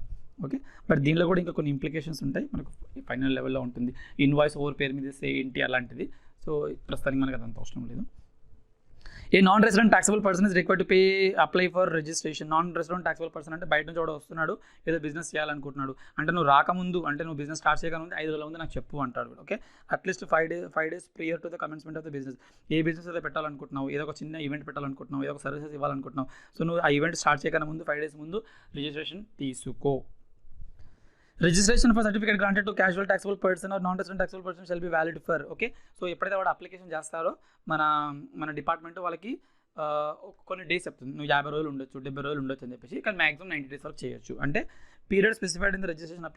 ఓకే, బట్ దీనిలో కూడా ఇంకా కొన్ని ఇంప్లికేషన్స్ ఉంటాయి, మనకు ఫైనల్ లెవెల్లో ఉంటుంది. ఇన్వాయిస్ ఓవర్ పేరు మీద ఏంటి అలాంటిది. సో ప్రస్తుతానికి మనకు అదంత అవసరం లేదు. A non resident taxable person is required to apply for registration. Non resident taxable person అంటే బయట నుంచి కూడా వస్తున్నాడు, ఏదో బిజినెస్ చేయాలనుకుంటున్నాడు, అంటే నువ్వు రాకముందు, అంటే నువ్వు బిజినెస్ స్టార్ట్ చేయకముందు 5 రోజుల ముందు నాకు చెప్పు అంటాడు. Okay, at least 5 days prior to the commencement of the business. A business అయితే పెట్టాలనుకుంటున్నావు, ఏదో ఒక చిన్న ఈవెంట్ పెట్టాలనుకుంటున్నావు, ఏదో ఒక సర్వీసెస్ ఇవ్వాలనుకుంటున్నావు, సో నువ్వు ఆ ఈవెంట్ స్టార్ట్ చేయకన్నా ముందు 5 days ముందు రిజిస్ట్రేషన్ తీసుకో. Registration for certificate granted to casual taxable person or non resident taxable person shall be valid for. Okay, so ఎప్పుడైతే వాడు అప్లికేషన్ చేస్తారో మన డిపార్ట్మెంట్ వాళ్ళకి కొన్ని డేస్ చెప్తుంది, నువ్వు 50 రోజులు ఉండొచ్చు, 70 రోజులు ఉండొచ్చు అని చెప్పేసి, కానీ మాక్సిమం 90 days వరకు చేయొచ్చు. అంటే period specified in the registration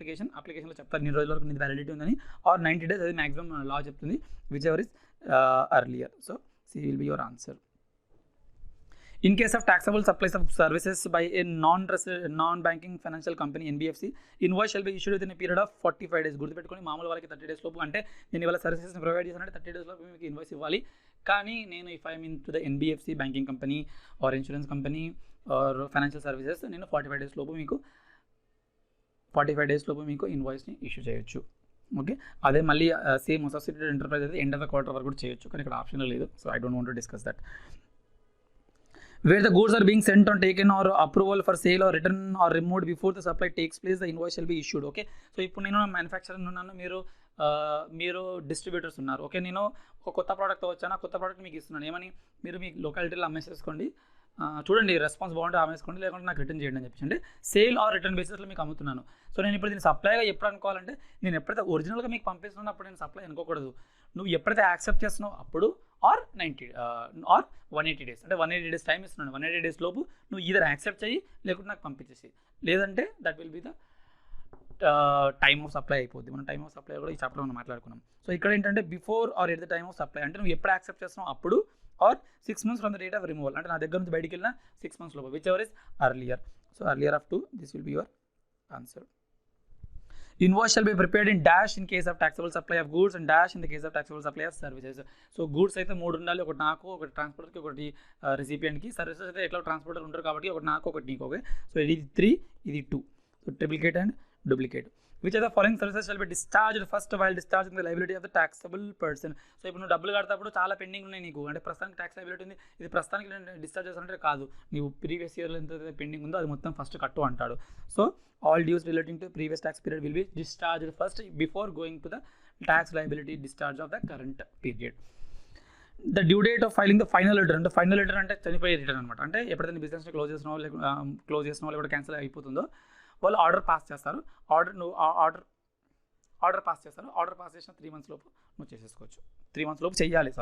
అప్లికేషన్లో చెప్తారు ఎన్ని రోజుల వరకు నీది వ్యాలిడిటీ ఉందని, ఆర్ 90 days, అది మాక్సిమం లా చెప్తుంది, whichever is earlier. So C will be your answer. In case of taxable supplies of services by a non-banking financial company NBFC, invoice shall be issued within a period of 45 days. గుర్తుపెట్టుకొని మామూలు వాళ్ళకి 30 days లోపు, అంటే నేను ఇవాళ సర్వీసెస్ని ప్రొవైడ్ చేశానంటే 30 days లోపు మీకు ఇన్వాయిస్ ఇవ్వాలి. కానీ నేను if I mean to the NBFC banking company or insurance company or financial services, నేను 45 days లోపు మీకు ఇన్వాయిస్ని ఇష్యూ చేయొచ్చు. ఓకే, అదే మళ్ళీ సేమ్ అసోసియేటెడ్ ఎంటర్ప్రైజ్ అయితే ఎండ్ ఆఫ్ ద క్వార్టర్ వరకు కూడా చేయొచ్చు, కానీ ఇక్కడ ఆప్షన్ లేదు. So I don't want to discuss that. Where the goods are being sent on taken or approval for sale or return or removed before the supply takes place, the invoice shall be issued. Okay, so ఇప్పుడు నేను మ్యానుఫ్యాక్చరర్ ఉన్నాను, మీరు డిస్ట్రిబ్యూటర్స్ ఉన్నారు. ఓకే, నేను ఒక కొత్త ప్రోడక్ట్ వచ్చాను, ఆ కొత్త ప్రోడక్ట్ మీకు ఇస్తున్నాను, ఏమని మీరు మీ లొకాలిటీలో అమ్మేసేసుకోండి, చూడండి రెస్పాన్స్ బాగుంటే అమ్మేసుకోండి, లేకుంటే నాకు రిటర్న్ చేయండి అని చెప్పి, అంటే సేల్ ఆర్ రిటర్న్ బేసిస్లో మీకు అమ్ముతున్నాను. సో నేను ఇప్పుడు దీన్ని సప్లైగా ఎప్పుడు అనుకోవాలంటే, నేను ఎప్పుడైతే ఒరిజినల్గా మీకు పంపిస్తున్నానో అప్పుడు నేను సప్లై అనుకోకూడదు. నువ్వు ఎప్పుడైతే యాక్సెప్ట్ చేస్తున్నావు అప్పుడు, ఆర్ 180 days, అంటే 180 days టైం ఇస్తున్నాను, 180 days లోపు నువ్వు ఈదర్ యాక్సెప్ట్ చేయి లేకుంటే నాకు పంపించేసి, లేదంటే that will be the time of supply అయిపోద్ది. మనం టైమ్ ఆఫ్ సప్లై కూడా ఈ చాప్టర్లో మనం మాట్లాడుకున్నాం. సో ఇక్కడ ఏంటంటే before or at the time of supply, అంటే నువ్వు ఎప్పుడు యాక్సెప్ట్ చేస్తున్నావు అప్పుడు, or 6 months from the date of removal, అంటే నా దగ్గర నుంచి బయటికి వెళ్ళిన 6 months లోపు, whichever is earlier. So earlier of 2, this will be your answer. Invoice shall be prepared in dash in case of taxable supply of goods and dash in the case of taxable supply of services. So goods అయితే 3 ఉండాలి, ఒకటి నాకు, ఒకటి ట్రాన్స్పోర్టర్కి, ఒకటి రిసిపియంట్కి. సర్వీసెస్ అయితే ఎట్లా ట్రాన్స్పోర్టర్ ఉంటారు కాబట్టి ఒకటి నాకు, ఒకటి నీకు. ఓకే, సో ఇది 3, ఇది 2, so triplicate and duplicate. Which of the following services shall be discharged first while discharging the liability of the taxable person? So ఇప్పుడు నువ్వు డబ్బులు కడతాప్పుడు చాలా పెండింగ్ ఉన్నాయి నీకు, అంటే ప్రస్తుతానికి ట్యాక్స్ లైబిలిటీ ఉంది, ఇది ప్రస్తుతానికి నేను డిశ్చార్జ్ చేస్తానంటే కాదు, నీవు ప్రీవియస్ ఇయర్లో ఎంత పెండింగ్ ఉందో అది మొత్తం ఫస్ట్ కట్టు అంటాడు. So all dues relating to previous tax period will be discharged first before going to the tax liability discharge of the current period. The due date of filing the final return, అంటే ఫైనల్ రిటర్న్ అంటే చనిపోయే రిటర్న్ అనమాట. అంటే ఎప్పుడైతే బిజినెస్ని క్లోజ్ చేసినావో లేకపోతే క్యాన్సిల్ అయిపోతుందో వాళ్ళు ఆర్డర్ పాస్ చేస్తారు, ఆర్డర్ పాస్ చేసిన 3 months లోపు నువ్వు చేసేసుకోవచ్చు. 3 months లోపు చెయ్యాలి,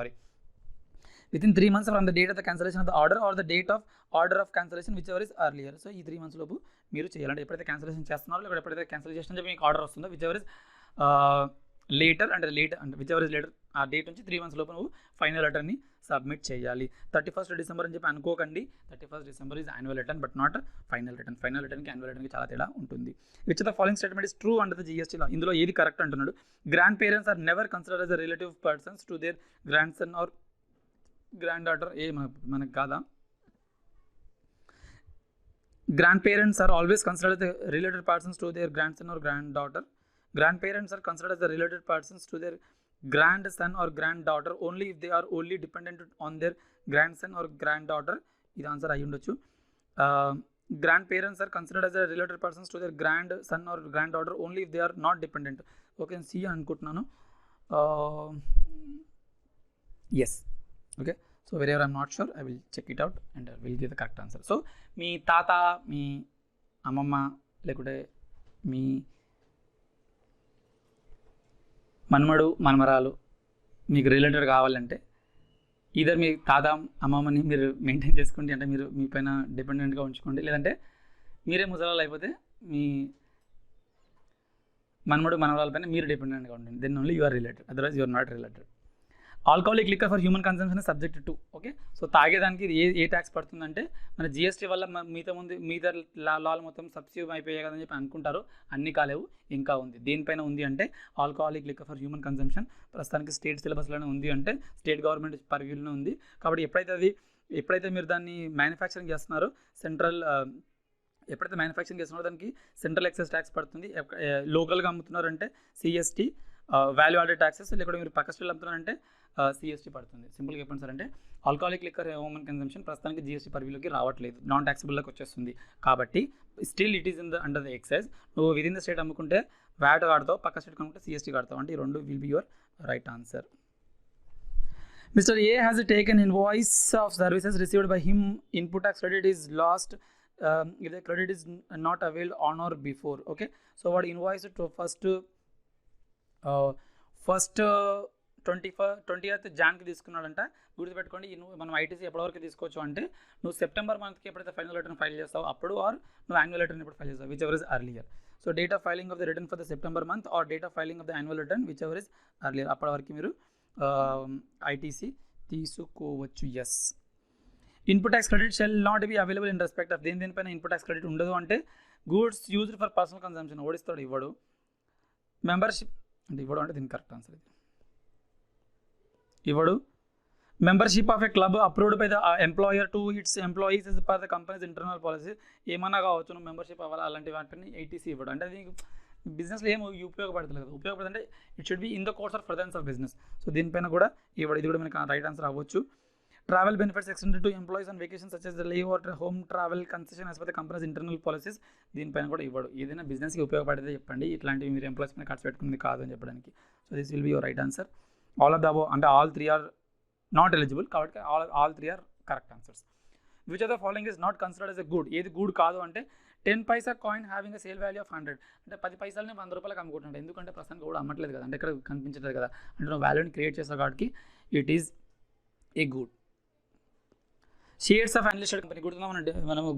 within 3 months from the date of the cancellation of the order or the date of order of cancellation whichever is earlier. So ఈ 3 months లోపు మీరు చేయాలంటే ఎప్పుడైతే క్యాన్సిలేషన్ చేస్తున్నారో లేకపోతే ఎప్పుడైతే క్యాన్సిల్ చేసిన చెప్పి మీకు ఆర్డర్ వస్తుందో, విచ్ ఎవర్ ఇస్ లేటర్ అంటే విచ్ ఎవర్ ఇస్ లేటర్ ఆ డేట్ నుంచి 3 months లోపు నువ్వు ఫైనల్ రిటర్న్ని సబ్మిట్ చేయాలి. 31st December అని చెప్పి అనుకోకండి. 31st December is annual return but not final return. Final రిటర్న్కి యాన్యువల్ రిటర్న్కి చాలా తేడా ఉంటుంది. Which of the following statement is true under the GST law? ఇందులో ఏది కరెక్ట్ అంటున్నాడు? Grandparents are never considered as a relative persons to their grandson or granddaughter. మనకు కాదా? Grandparents are always considered the related persons to their grandson or granddaughter. Grandparents are considered as the related persons to their grandson or granddaughter only if they are only dependent on their grandson or granddaughter. ఇది ఆన్సర్ అయ్యి ఉండొచ్చు. Grandparents are considered as the related persons to their grandson or granddaughter only if they are not dependent. Okay, C అనుకుంటున్నాను. Yes, okay. So wherever I'm not sure, I will check it out and I will give the correct answer. So మీ తాత, మీ అమ్మమ్మ, లేకుంటే మీ మనమడు మనమరాలు మీకు రిలేటెడ్ కావాలంటే ఈధర్ మీ తాత అమ్మమ్మని మీరు మెయింటైన్ చేసుకోండి, అంటే మీరు మీ పైన డిపెండెంట్గా ఉంచుకోండి. లేదంటే మీరే ముసలాలు అయిపోతే మీ మనమడు మనవరాల పైన మీరు డిపెండెంట్గా ఉండండి. Then only you are related, otherwise you are not related. Alcoholic liquor for human consumption is subject to. Okay, so తాగేదానికి ఏ ట్యాక్స్ పడుతుందంటే మన GST వల్ల మిగతా లాలు మొత్తం సబ్సిడీ అయిపోయాయి కదని చెప్పి అనుకుంటారు. అన్ని కాలేవు, ఇంకా ఉంది. దేనిపైన ఉంది అంటే alcoholic liquor for human consumption ప్రస్తుతానికి స్టేట్ సిలబస్లోనే ఉంది, అంటే స్టేట్ గవర్నమెంట్ పర్వ్యూలోనే ఉంది. కాబట్టి ఎప్పుడైతే మీరు దాన్ని మ్యానుఫ్యాక్చరింగ్ చేస్తున్నారో ఎప్పుడైతే మ్యానుఫ్యాక్చరింగ్ చేస్తున్నారో దానికి సెంట్రల్ ఎక్సైజ్ ట్యాక్స్ పడుతుంది. లోకల్గా అమ్ముతున్నారంటే CST వాల్యూ యాడెడ్ ట్యాక్సెస్, లేకపోతే మీరు పక్క స్టేట్లో అమ్ముతున్నారంటే CST పడుతుంది. సింపుల్గా చెప్పండి సార్ అంటే ఆల్కహాలిక్ లిక్కర్ హ్యూమన్ కన్సంప్షన్ ప్రస్తుతానికి GST పర్వ్యూలోకి రావట్లేదు, నాన్ ట్యాక్సిబుల్లోకి వచ్చేస్తుంది. కాబట్టి still it is under the excise. నువ్వు విదిన్ ద స్టేట్ అమ్ముకుంటే VAT కడతావు, పక్క స్టేట్ అమ్ముకుంటే CST కడతావు. అంటే ఈ రెండు will be your right answer. Mr. A has taken invoice of services received by him. Input tax credit is lost if the credit is not availed on or before. Okay, so what invoice to first 20th Janకి తీసుకున్నాడంట. గుర్తుపెట్టుకోండి, మనం ITC ఎప్పటివరకు తీసుకోవచ్చు అంటే నువ్వు సెప్టెంబర్ మంత్కి ఎప్పుడైతే ఫైనల్ రిటర్న్ ఫైల్ చేస్తావు అప్పుడు, ఆర్ నువ్వు యాన్యువల్ రిటర్న్ ఎప్పుడు ఫైల్ చేస్తావు, whichever is earlier. So date of filing of the return for the September month or date of filing of the annual return whichever is earlier, అప్పటి వరకు మీరు ITC తీసుకోవచ్చు. Yes. Input tax credit shall not be available in respect of దేనిపైన ఇన్పుట్ ట్యాక్స్ క్రెడిట్ ఉండదు అంటే goods used for personal consumption. ఓడిస్తాడు, ఇవ్వడు. మెంబర్షిప్ అంటే ఇవ్వడు అంటే దీనికి కరెక్ట్ ఆన్సర్ ఇది. ఇవ్వడు. Membership of a club approved by the employer to its employees is per the companies internal policy. ఏమన్నా కావచ్చు, నువ్వు మెంబర్షిప్ అవ్వాలి, అలాంటి వాటిని ITC ఇవ్వడు. అంటే అది బిజినెస్లో ఏం ఉపయోగపడతలేదు కదా, ఉపయోగపడుతుంటే it should be in the course of furtherance of business. So దీనిపైన కూడా ఇవ్వడు. ఇది కూడా మనకి రైట్ ఆన్సర్ అవ్వచ్చు. Travel benefits extended to employees on vacation such as the leave or home travel concession as per the company's internal policies. దీనిపైన కూడా ఇవ్వడు. ఏదైనా బిజినెస్కి ఉపయోగపడేదే చెప్పండి, ఇట్లాంటివి మీరు ఎంప్లాయీస్ మీద ఖర్చు పెట్టుకునేది కాదు అని చెప్పడానికి. So this will be your right answer. All of the above అంటే all 3 ఆర్ నాట్ ఎలిజిబుల్, కాబట్టి all 3 are correct answers. Which of the following is not considered as a good. ఏది గుడ్ కాదు అంటే 10 paisa coin having a sale value of 100. అంటే 10 పైసలని 100 రూపాయలకు అమ్ముకుంటున్నాడు. ఎందుకంటే ప్రస్తుతానికి కూడా అమ్మట్లేదు కదా, అంటే ఇక్కడ కనిపించట్లేదు కదా, అంటే నువ్వు వాల్యూని క్రియేట్ చేసావు కాబట్టి it is a good. Shares of unlisted company. గుర్తుందా మనము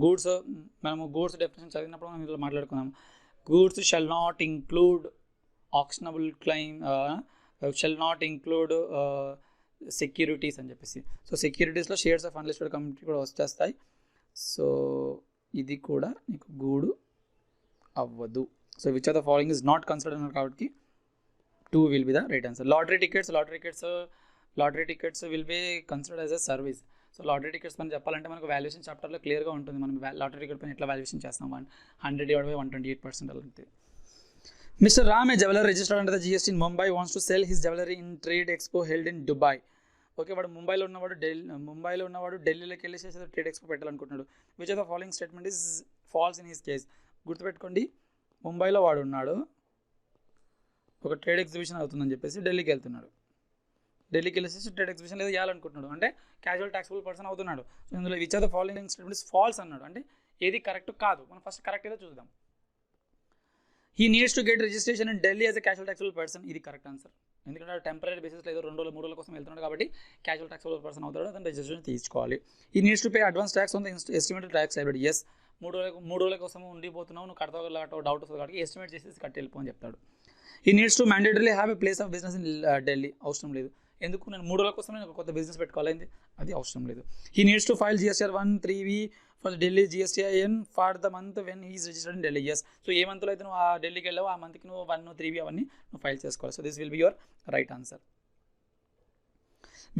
గూడ్స్ డెఫినేషన్ చదివినప్పుడు మనం ఇందులో మాట్లాడుకున్నాము. Goods shall not include actionable claim, shall not include securities అని చెప్పేసి. సో సెక్యూరిటీస్లో షేర్స్ ఆఫ్ అన్లిస్టెడ్ కంపెనీ కూడా వచ్చేస్తాయి. సో ఇది కూడా నీకు గూడు అవ్వదు. So which of the following is not considered అన్నారు కాబట్టి 2 will be the right answer. Lottery tickets will be considered as a service. So lottery tickets మనం చెప్పాలంటే మనకు వాల్యుయేషన్ చాప్టర్లో క్లియర్గా ఉంటుంది. మనం లాటరీ టికెట్ పైన ఎట్లా వాల్యుయేషన్ చేస్తాం, 100/128% అలాంటి. Mister Ram a jeweller registered under the GST in Mumbai wants to sell his jewellery in trade expo held in Dubai. Okay, వాడు ముంబైలో ఉన్నవాడు ఢిల్లీలోకి వెళ్ళి ట్రేడ్ ఎక్స్పో పెట్టాలనుకుంటున్నాడు. Which of the following statement is false in his case. గుర్తుపెట్టుకోండి, ముంబైలో వాడు ఉన్నాడు, ఒక ట్రేడ్ ఎగ్జిబిషన్ అవుతుందని చెప్పేసి ఢిల్లీకి వెళ్తున్నాడు. ఢిల్లీకి వెళ్ళేసి ట్రేడ్ ఎగ్జిబిషన్ లేదా చేయాలనుకుంటున్నాడు, అంటే క్యాజువల్ ట్యాక్సిబుల్ పర్సన్ అవుతున్నాడు. సో ఇందులో which of the following statement is falls అన్నాడు, అంటే ఏది కరెక్ట్ కాదు. మనం ఫస్ట్ కరెక్ట్ ఏదో చూద్దాం. He needs to get registration in Delhi as a casual taxable person. ఇది కరెక్ట్ ఆన్సర్. ఎందుకంటే టెంపరీ బేసిస్లో ఏదో 2 రోజులు 3 రోజుల కోసం వెళ్తున్నాడు కాబట్టి క్యాజువల్ ట్యాక్సిబుల్ పర్సన్ అవుతాడు, అతను రిజిస్ట్రేషన్ తీసుకోవాలి. He needs to pay advance tax on the estimated tax liability. Yes, 3 రోజుల కోసం ఉండిపోతున్నావు, నువ్వు కడతావు డౌట్ వస్తుంది కాబట్టి ఎస్టిమేట్ చేసేసి కట్టి వెళ్ళిపో అని చెప్తాడు. He needs to mandatorily have a place of business in Delhi. అవసరం లేదు. ఎందుకు నేను 3 రోజుల కోసం నేను ఒక కొత్త బిజినెస్ పెట్టుకోవాలండి, అది అవసరం లేదు. He needs to file GSTR 1-3V for Delhi GSTIN for the month when he's registered in Delhi. Yes, so a మంత్లో అయితే నువ్వు ఆ ఢిల్లీకి వెళ్ళావు ఆ మంత్కి నువ్వు 1-3V అవన్నీ నువ్వు ఫైల్ చేసుకోవాలి. So this will be your right answer.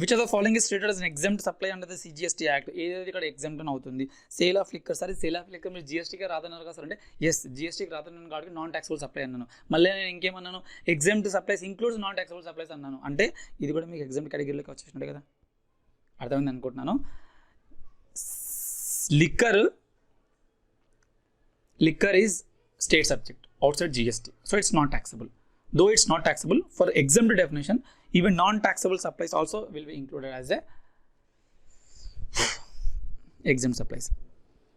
Which of the following is treated as an exempt supply under the CGST Act? ఏదైతే ఇక్కడ ఎగ్జామ్ట్ అని అవుతుంది? Sale of liquor. సరే సేల్ ఆఫ్ లిక్కర్ మీరు GSTకి రాదన్నారు కదా సార్ అంటే ఎస్, GSTకి రాదన్నాను కాబట్టి నాన్ ట్యాక్సబుల్ సప్లై అన్నాను. మళ్ళీ నేను ఇంకేమన్నాను, exempt supplies includes non taxable supplies అన్నాను. అంటే ఇది కూడా మీకు ఎగ్జామ్ట్ కేటగిరీలోకి వచ్చేసినట్టు కదా, అర్థమైంది అనుకుంటున్నాను. Liquor is state subject outside GST, so it's not taxable. Though it's not taxable, for exempt definition, even non-taxable supplies also will be included as a exempt supplies.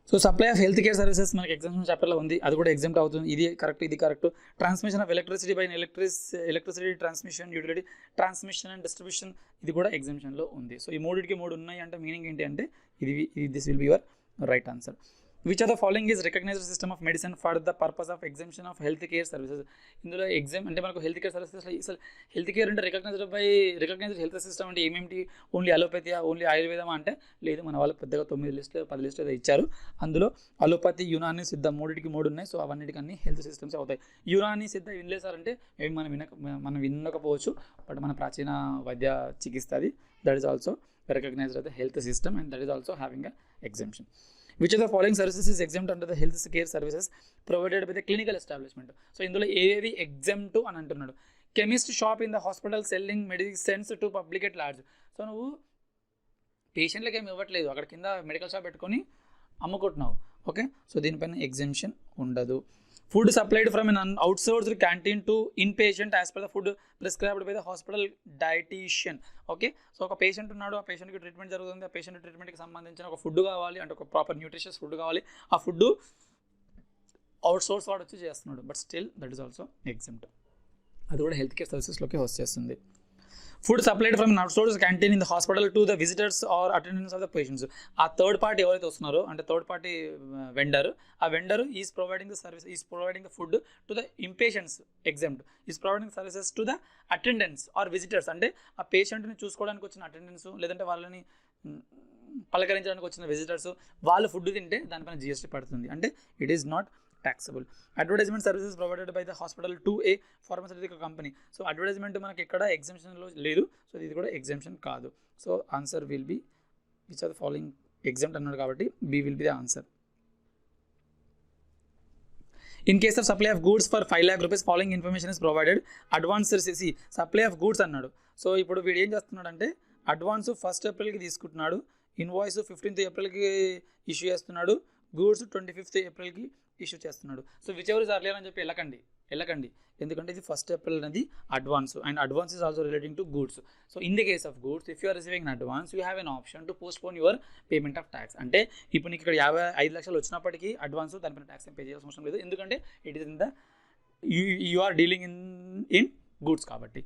So supply of health care services మనకి ఎగ్జామ్షన్ చాప్టర్లో ఉంది, అది కూడా ఎగ్జామ్ట్ అవుతుంది. ఇది correct. Transmission of electricity by electricity transmission, utility transmission and distribution, ఇది కూడా ఎగ్జామ్షన్లో ఉంది. సో ఈ 3 ఉన్నాయి అంటే మీనింగ్ ఏంటి అంటే this will be your right answer. Which are the following is recognised system of medicine for the purpose of exemption of health care services? ఇందులో ఎగ్జామ్ అంటే మనకు హెల్త్ కేర్ సర్వీసెస్, అసలు హెల్త్ కేర్ అంటే రికగ్నైజ్డ్ హెల్త్ సిస్టమ్ అంటే ఏమేమిటి? ఓన్లీ అలోపతియా, ఓన్లీ ఆయుర్వేదమా అంటే లేదు, మన వాళ్ళు పెద్దగా 9 లిస్టులు 10 లిస్టులు ఇచ్చారు. అందులో అలోపతి, యునాని, సిద్ధ 3 ఉన్నాయి. సో అవన్నిటికి అన్ని హెల్త్ సిస్టమ్స్ అవుతాయి. యునాని, సిద్ధ వినలేసారంటే మేబీ మనం వినకపోవచ్చు, బట్ మన ప్రాచీన వైద్య చికిత్స అది, that is also recognised as a health system and that is also having a exemption. Which of the following services is exempt under the health care services provided by the clinical establishment? సో ఇందులో ఏవి exempt అని అంటున్నాడు. Chemist shop in the hospital selling medicines to public at large. So నువ్వు పేషెంట్లకి ఏమి ఇవ్వట్లేదు, అక్కడ కింద మెడికల్ షాప్ పెట్టుకొని అమ్ముకుంటున్నావు. ఓకే, సో దీనిపైన ఎగ్జెంప్షన్ ఉండదు. Food supplied from an outsourced canteen to in patient as per the food prescribed by the hospital dietician. Okay, so ఒక పేషెంట్ ఉన్నాడు, ఆ పేషెంట్కి ట్రీట్మెంట్ జరుగుతుంది, ఆ పేషెంట్ ట్రీట్మెంట్కి సంబంధించిన ఒక ఫుడ్ కావాలి అంటే ఒక ప్రాపర్ న్యూట్రిషియస్ ఫుడ్ కావాలి, ఆ ఫుడ్ అవుట్సోర్స్ వాడు వచ్చి చేస్తున్నాడు, but still that is also exempt. అది కూడా హెల్త్ కేర్ సర్వీసెస్లోకి వచ్చేస్తుంది. Food supplied from outsource canteen in the hospital to the visitors or attendance of the patients. ఆ థర్డ్ పార్టీ ఎవరైతే వస్తున్నారో అంటే థర్డ్ పార్టీ వెండర్, ఆ vendor is providing the service, is providing the food to the inpatients exempt, is providing services to the attendants or visitors. అంటే ఆ పేషెంట్ని చూసుకోవడానికి వచ్చిన అటెండెన్స్ లేదంటే వాళ్ళని పలకరించడానికి వచ్చిన విజిటర్స్ వాళ్ళు ఫుడ్ తింటే దానిపైన GST పడుతుంది, అంటే it is not taxable. Advertisement services provided by the hospital to a pharmaceutical company. So advertisement మనకి ఎక్కడ ఎగ్జామ్షన్లో లేదు, సో ఇది కూడా ఎగ్జామ్షన్ కాదు. So answer will be which are the following exempt అన్నాడు కాబట్టి B will be the answer. In case of supply of goods for 5 lakh rupees following information is provided. Advance receive supply of goods అన్నాడు. సో ఇప్పుడు వీడు ఏం చేస్తున్నాడు అంటే అడ్వాన్స్ 1st April తీసుకుంటున్నాడు, ఇన్వాయిస్ 15th April ఇష్యూ చేస్తున్నాడు, గూడ్స్ 25th April ఇష్యూ చేస్తున్నాడు. So whichever is earlier అని చెప్పి వెళ్ళకండి, ఎందుకంటే ఇది 1st April అనేది advance and advance is also relating to goods. So in the case of goods if you are receiving an advance you have an option to postpone your payment of tax. అంటే ఇప్పుడు నీకు ఇక్కడ 55 లక్షలు వచ్చినప్పటికీ అడ్వాన్స్ దానిపైన ట్యాక్స్ పే చేయాల్సిన అవసరం లేదు, ఎందుకంటే it is in the you are dealing in goods కాబట్టి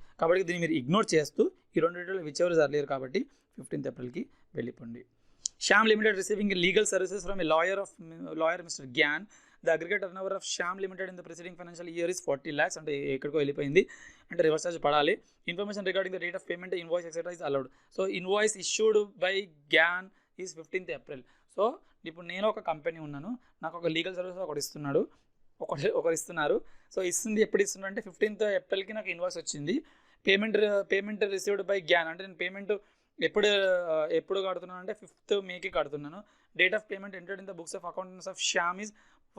దీన్ని మీరు ఇగ్నోర్ చేస్తూ ఈ 2 విచ్ ఎవర్ ఇస్ అర్లియర్ కాబట్టి 15th April వెళ్ళిపోండి. Sham Limited receiving legal services from a lawyer Mr. Gyan. The aggregate turnover of Sham Limited in the preceding financial year is 40 lakhs. అంటే ఎక్కడికో వెళ్ళిపోయింది, అంటే రివర్స్ ఛార్జ్ పడాలి. Information regarding the date of payment, invoice etcetera is allowed. So invoice issued by Gyan is 15th April. So ఇప్పుడు నేను ఒక కంపెనీ ఉన్నాను, నాకు ఒక లీగల్ సర్వీస్ ఒకరు ఇస్తున్నారు. సో ఎప్పుడు ఇస్తున్నారు అంటే 15th April నాకు ఇన్వాయిస్ వచ్చింది. పేమెంట్ రిసీవ్డ్ బై గ్యాన్ అంటే నేను పేమెంట్ ఎప్పుడు కడుతున్నాను అంటే 5th May కడుతున్నాను. Date of payment entered in the books of accountants of Shyam is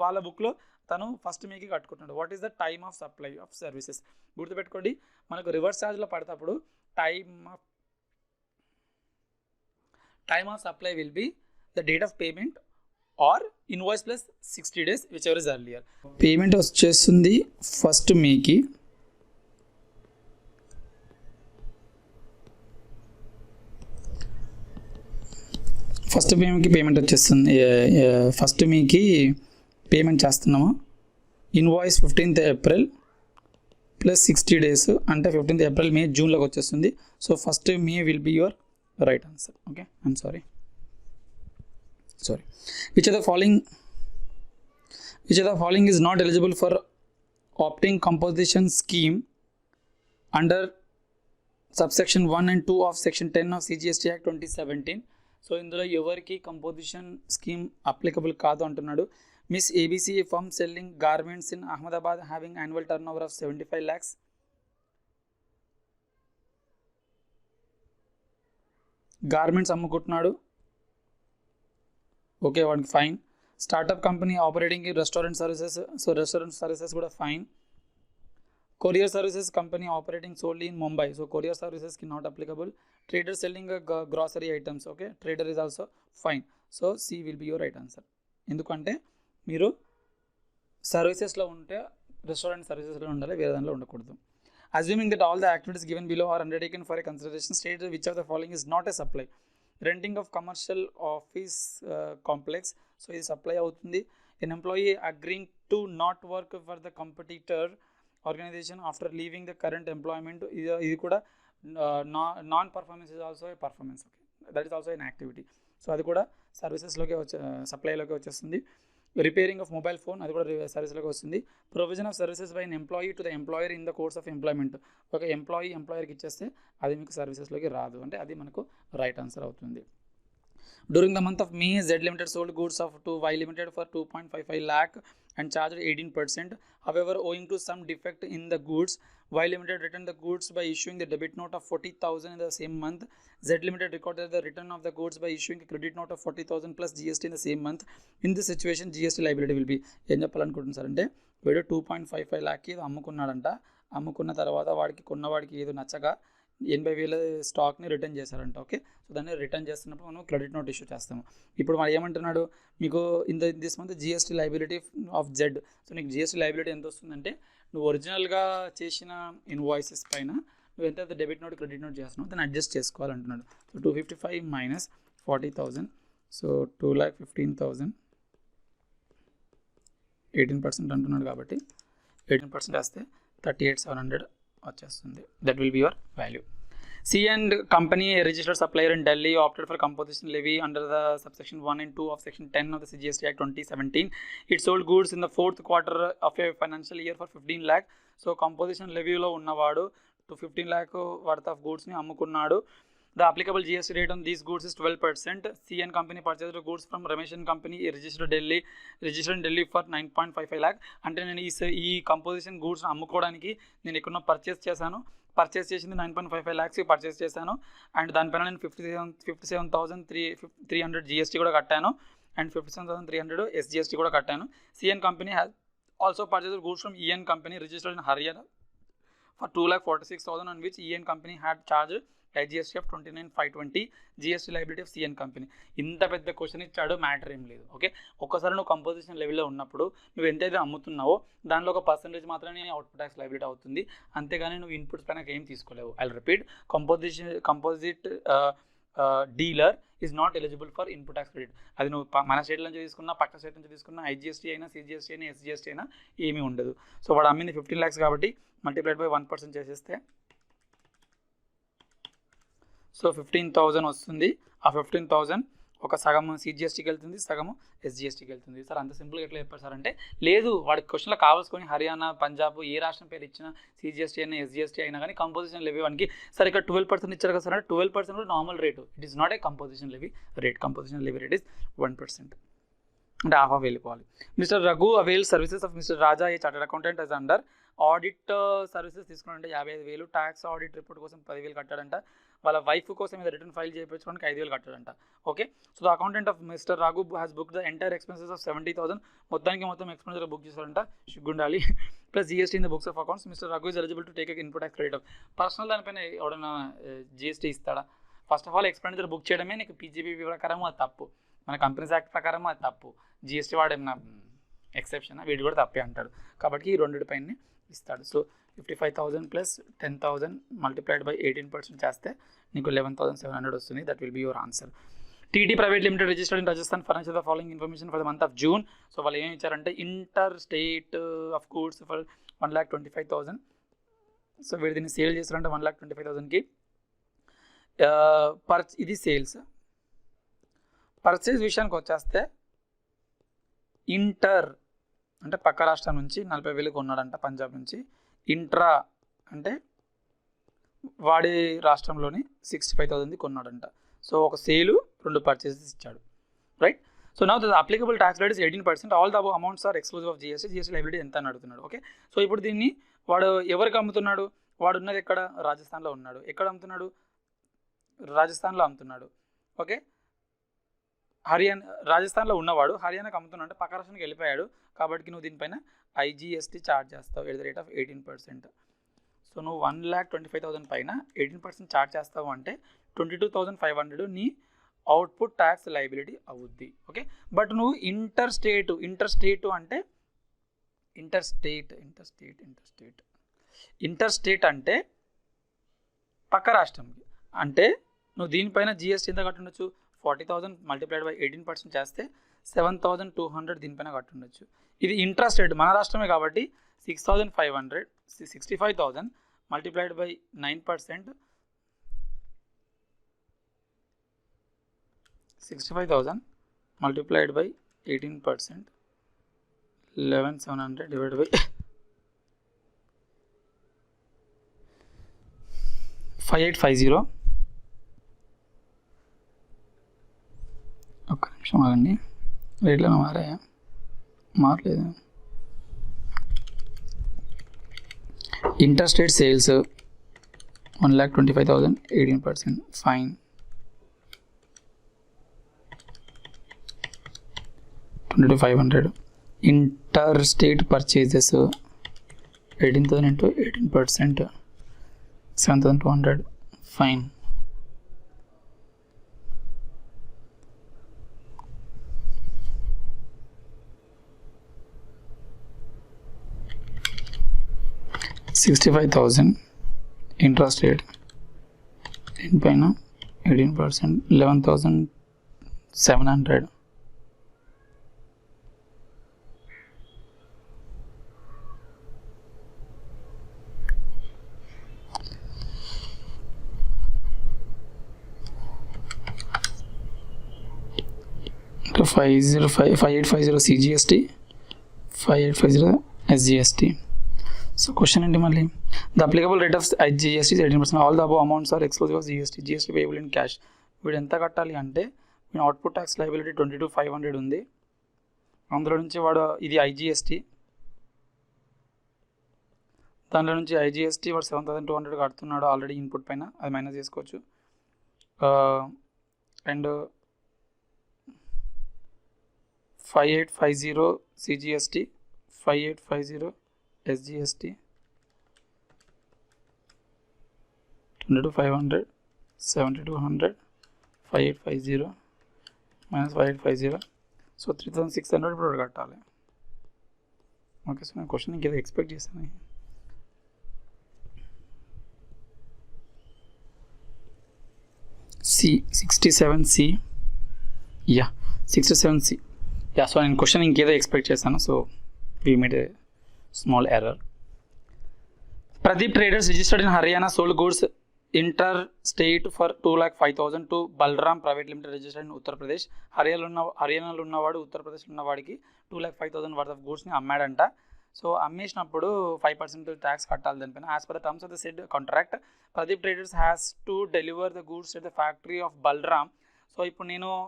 వాళ్ళ బుక్లో తను 1st May కట్టుకుంటున్నాడు. What is the time of supply of services? గుర్తుపెట్టుకోండి, మనకు రివర్స్ ఛార్జ్లో పడేటప్పుడు time of supply will be the date of payment or invoice plus 60 days whichever is earlier. Payment వచ్చేస్తుంది 1st May. 1st May payment వచ్చేస్తుంది, 1st May పేమెంట్ చేస్తున్నాము. Invoice 15th April plus 60 days అంటే 15th April, May, Juneలోకి వచ్చేస్తుంది. So 1st May will be your right answer. Okay, I'm sorry. Which are the following is not eligible for opting composition scheme under subsection 1 and 2 of section 10 of CGST act 2017. సో ఇందులో ఎవరికి కంపోజిషన్ స్కీమ్ అప్లికబుల్ కాదు అంటున్నాడు. Miss ABC firm selling garments in Ahmedabad having annual turnover of 75 lakhs. Garments అమ్ముకుంటున్నాడు, ఓకే, వాడికి fine. Startup company operating restaurant services, so restaurant services కూడా fine. Courier services company operating solely in Mumbai, so courier సర్వీసెస్కి not applicable. Trader selling grocery items, okay, trader is also fine. So C will be your right answer. ఎందుకంటే మీరు సర్వీసెస్లో ఉంటే రెస్టారెంట్ సర్వీసెస్లో ఉండాలి, వేరే దాంట్లో ఉండకూడదు. Assuming that all the activities given below are undertaken for a consideration, state which of the following is not a supply. Renting of commercial office complex, so is supply avutundi. An employee agreeing to not work for the competitor organization after leaving the current employment, ఇది కూడా non performance is also a performance, okay, that is also an activity. So అది కూడా సర్వీసెస్లోకి సప్లైలోకి వచ్చేస్తుంది. రిపేరింగ్ ఆఫ్ మొబైల్ ఫోన్, అది కూడా సర్వీస్లోకి వస్తుంది. Provision of services by N employee to the employer in the course of employment, ఒక ఎంప్లాయర్కి ఇచ్చేస్తే అది మీకు సర్వీసెస్లోకి రాదు, అంటే అది మనకు రైట్ ఆన్సర్ అవుతుంది. During the month of May Z Limited sold goods of to Y Limited for 2.55 lakh and charged 18%. However, owing to some defect in the goods, Y Limited returned the goods by issuing the debit note of 40,000 in the same month. Z Limited recorded the return of the goods by issuing a credit note of 40,000 plus GST in the same month. In this situation, GST liability will be, ఏం చెప్పాలనుకుంటున్నారు సార్ అంటే, వీడు 2.55 lakh ఇది అమ్ముకున్నాడంట. అమ్ముకున్న తర్వాత వాడికి కొన్నవాడికి ఏదో నచ్చగా 80,000 స్టాక్ని రిటర్న్ చేశారంట, ఓకే. సో దాన్ని రిటర్న్ చేస్తున్నప్పుడు మనం క్రెడిట్ నోట్ ఇష్యూ చేస్తాము. ఇప్పుడు మనం ఏమంటున్నాడు, మీకు this month GST liability of Z, so నీకు జిఎస్టీ లైబిలిటీ ఎంత వస్తుందంటే, నువ్వు ఒరిజినల్గా చేసిన ఇన్వాయిసెస్ పైన నువ్వు ఎంత డెబిట్ నోట్ క్రెడిట్ నోట్ చేస్తున్నావు దాన్ని అడ్జస్ట్ చేసుకోవాలంటున్నాడు. సో 255 minus 40,000, సో 2,15,000, 18% అంటున్నాడు కాబట్టి 18% వేస్తే 38,700 వచ్చేస్తుంది. That will be your value. C and company, a registered supplier in Delhi, opted for composition levy under the subsection 1 and 2 of section 10 of the CGST Act 2017. It sold goods in the fourth quarter of a financial year for 15 lakh. So composition levy లో ఉన్నవాడు to 15 lakh worth of goods ని అమ్ముకున్నాడు. The applicable GST rate on these goods is 12%. C and company purchased goods from Ramesh and company, registered in Delhi for 9.55 lakh. అంటే నేను ఈ కంపోజిషన్ గూడ్స్ అమ్ముకోవడానికి నేను ఎక్కడో పర్చేస్ చేసింది 9.55 lakhs పర్చేస్ చేశాను. అండ్ దానిపైన నేను 57,300 GST కూడా కట్టాను, అండ్ 57,300 SGST కూడా కట్టాను. CN company has also purchased goods from EN company registered in Haryana for 2,46,000 on which EN company had charged IGST of 29,520, GST liability of CN company. ఇంత పెద్ద క్వశ్చన్ ఇచ్చాడు, మ్యాటర్ ఏం లేదు, ఓకే. ఒక్కసారి నువ్వు కంపోజిషన్ లెవెల్లో ఉన్నప్పుడు నువ్వు ఎంతైతే అమ్ముతున్నావో దానిలో ఒక పర్సంటేజ్ మాత్రమే అవుట్పుట్ ట్యాక్స్ లైబిలిటీ అవుతుంది, అంతేగాని నువ్వు ఇన్పుట్స్ పైన ఏం తీసుకోలేవు. I repeat, composite dealer is not eligible for input tax credit. అది నువ్వు మన స్టేట్ నుంచి తీసుకున్నా, పక్క స్టేట్ నుంచి తీసుకున్నా, IGST అయినా, CGST అయినా, SGST అయినా ఏమీ ఉండదు. సో వాడు అమ్మింది 15 lakhs కాబట్టి మల్టిప్లైడ్ బై 1% చేసేస్తే సో 15,000 వస్తుంది. ఆ 15,000 ఒక సగం CGSTకి వెళ్తుంది, సగము SGSTకి వెళ్తుంది. సార్ అంత సింపుల్గా ఎట్లా చెప్పారు సార్ అంటే, లేదు వాడికి క్వశ్చన్లో కావాల్సుకొని హర్యానా, పంజాబ్ ఏ రాష్ట్రం పేరు ఇచ్చినా CGST అయినా SGST అయినా కానీ కంపోజిషన్ లెవీ వానికి సరే ఇక్కడ 12% ఇచ్చారు కదా సార్ అంటే 12% కూడా normal rate. It is not a composition levy rate. Composition levy rate is 1%, అంటే హాఫ్ వెళ్ళిపోవాలి. Mr Raghu avail services of Mr Raja a chartered accountant as under audit services తీసుకున్నాడంటే 55,000, ట్యాక్స్ ఆడిట్ రిపోర్ట్ కోసం 10,000 కట్టాడంట, వాళ్ళ వైఫ్ కోసం మీద రిటర్న్ ఫైల్ చేయించుకోవడానికి 5,000 కట్టాడంట, okay. So the accountant of Mr Raghu has book the entire expenses of 70,000, మొత్తం ఎక్స్పెన్సెస్ బుక్ చేశారంట, సిగ్గుండాలి, plus GST in the books of accounts. Mr Raghu is eligible to take input tax credit of personal దానిపైన ఎవడైనా GST ఇస్తాడా? First of all expenditure book చేయడమే నీకు PGB ప్రకారం అది తప్పు, మన కంపెనీస్ యాక్ట్ ప్రకారం అది తప్పు. GST వాడేమన్నా ఎక్సెప్షన్, వీడు కూడా తప్పే అంటాడు, కాబట్టి ఈ రెండింటిపైన ఇస్తాడు. సో 55,000 ప్లస్ 10,000 మల్టిప్లైడ్ బై 18% చేస్తే నీకు 11,700 వస్తుంది. That will be your answer. TT private limited registered in Rajasthan furniture the following information for the month of June. So వాళ్ళు ఏమి ఇచ్చారంటే inter state of goods for 1,25,000. So వీడు దీన్ని సేల్ చేస్తారంటే 1,25,000కి. ఇది సేల్స్. పర్చేజ్ విషయానికి వచ్చేస్తే ఇంటర్ అంటే పక్క రాష్ట్రం నుంచి 40,000 కొన్నాడంట, పంజాబ్ నుంచి. ఇంట్రా అంటే వాడి రాష్ట్రంలోని 65,000 కొన్నాడంట. సో ఒక సేలు 2 పర్చేసెస్ ఇచ్చాడు, right. So now the applicable tax rate is 18%. All the amounts are exclusive of GST liability ఎంత అని అడుగుతున్నాడు. ఓకే, సో ఇప్పుడు దీన్ని వాడు ఎవరికి అమ్ముతున్నాడు? వాడు ఉన్నది ఎక్కడ? రాజస్థాన్లో ఉన్నాడు. ఎక్కడ అమ్ముతున్నాడు? రాజస్థాన్లో అమ్ముతున్నాడు. ఓకే, రాజస్థాన్లో ఉన్నవాడు హర్యానాకి అమ్ముతున్నాడు అంటే పక్క రాష్ట్రానికి వెళ్ళిపోయాడు కాబట్టి నువ్వు దీనిపైన ఐజీఎస్టీ ఛార్జ్ చేస్తావు at the rate of 18%. So నువ్వు 1,25,000 పైన 18% ఛార్జ్ చేస్తావు అంటే 22,500 నీ అవుట్పుట్ ట్యాక్స్ లైబిలిటీ అవుద్ది. ఓకే, బట్ నువ్వు ఇంటర్ స్టేట్ అంటే ఇంటర్ స్టేట్ అంటే పక్క రాష్ట్రంకి, అంటే నువ్వు దీనిపైన జిఎస్టీ ఎంత కట్టుండొచ్చు? 40,000 మల్టిప్లైడ్ బై 18% చేస్తే 7,200 దీనిపైన కట్టుండొచ్చు. ఇది ఇంట్రా స్టేట్, మన రాష్ట్రమే కాబట్టి 65,000 multiplied by 9%, 65,000 multiplied by 18%, 11,700 divide by 5850. ఒక్క నిమిషం ఆగండి, రేట్లో మారాయా? మారలేదు. Inter state sales 1,25,000 18%, fine. 22,500. Inter state purchases 18,000 into 18%, 7,200, fine. $65,000 interest rate, దీనిపైన 18%, 11,700. into 5850 CGST, 5850 SGST. So question ఏంటి మళ్ళీ? The applicable rate of GST is 18%. All the above amounts are exclusive of GST payable in cash. వీడు ఎంత కట్టాలి అంటే వీడు అవుట్పుట్ ట్యాక్స్ లైబిలిటీ 22,500 ఉంది, అందులో నుంచి వాడు ఇది ఐజీఎస్టీ, దాంట్లో నుంచి ఐజీఎస్టీ వాడు 7,200 కడుతున్నాడు ఆల్రెడీ ఇన్పుట్ పైన, అది మైనస్ చేసుకోవచ్చు. And 5850 CGST, 5850 SGST, 22,500, 7,200, 5850 minus 5850, so 3,600 ఇప్పుడు కట్టాలి. ఓకే, సో నేను క్వశ్చన్ ఇంకేదో ఎక్స్పెక్ట్ చేశాను. C67C, yeah 67C, yeah. So నేను క్వశ్చన్ ఇంకేదో ఎక్స్పెక్ట్ చేశాను, so we made a small error. Pradeep traders registered in Haryana sold goods inter state for 2,05,000 to Balaram private limited registered in Uttar Pradesh. హర్యానాలో ఉన్నవాడు ఉత్తరప్రదేశ్లో ఉన్నవాడికి 2,05,000 వర్త్ ఆఫ్ గూడ్స్ని అమ్మాడంట. సో అమ్మేసినప్పుడు 5% ట్యాక్స్ కట్టాలి దానిపైన. As per the terms of the said contract Pradeep traders has to deliver the goods at the factory of Balaram. So ఇప్పుడు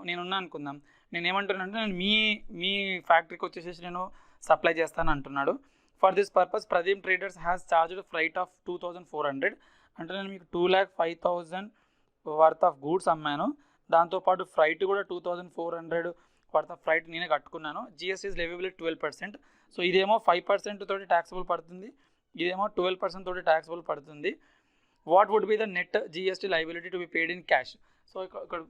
నేనున్నా అనుకుందాం, నేను ఏమంటున్నానంటే నేను మీ ఫ్యాక్టరీకి వచ్చేసేసి నేను సప్లై చేస్తాను అంటున్నాడు. For this purpose Pradeep traders has charged freight of 2,400. అంటే నేను మీకు 2,05,000 వర్త్ ఆఫ్ గూడ్స్ అమ్మాను, దాంతోపాటు ఫ్రైట్ కూడా 2,400 వర్త్ ఆఫ్ ఫ్రైట్ నేనే కట్టుకున్నాను. GST is లెవెబుల్ 12%. సో ఇదేమో 5% తోటి ట్యాక్సబుల్ పడుతుంది, ఇదేమో 12% తోటి ట్యాక్సబుల్ పడుతుంది. What would be the net GST liability to be paid in cash? So ఇక్కడ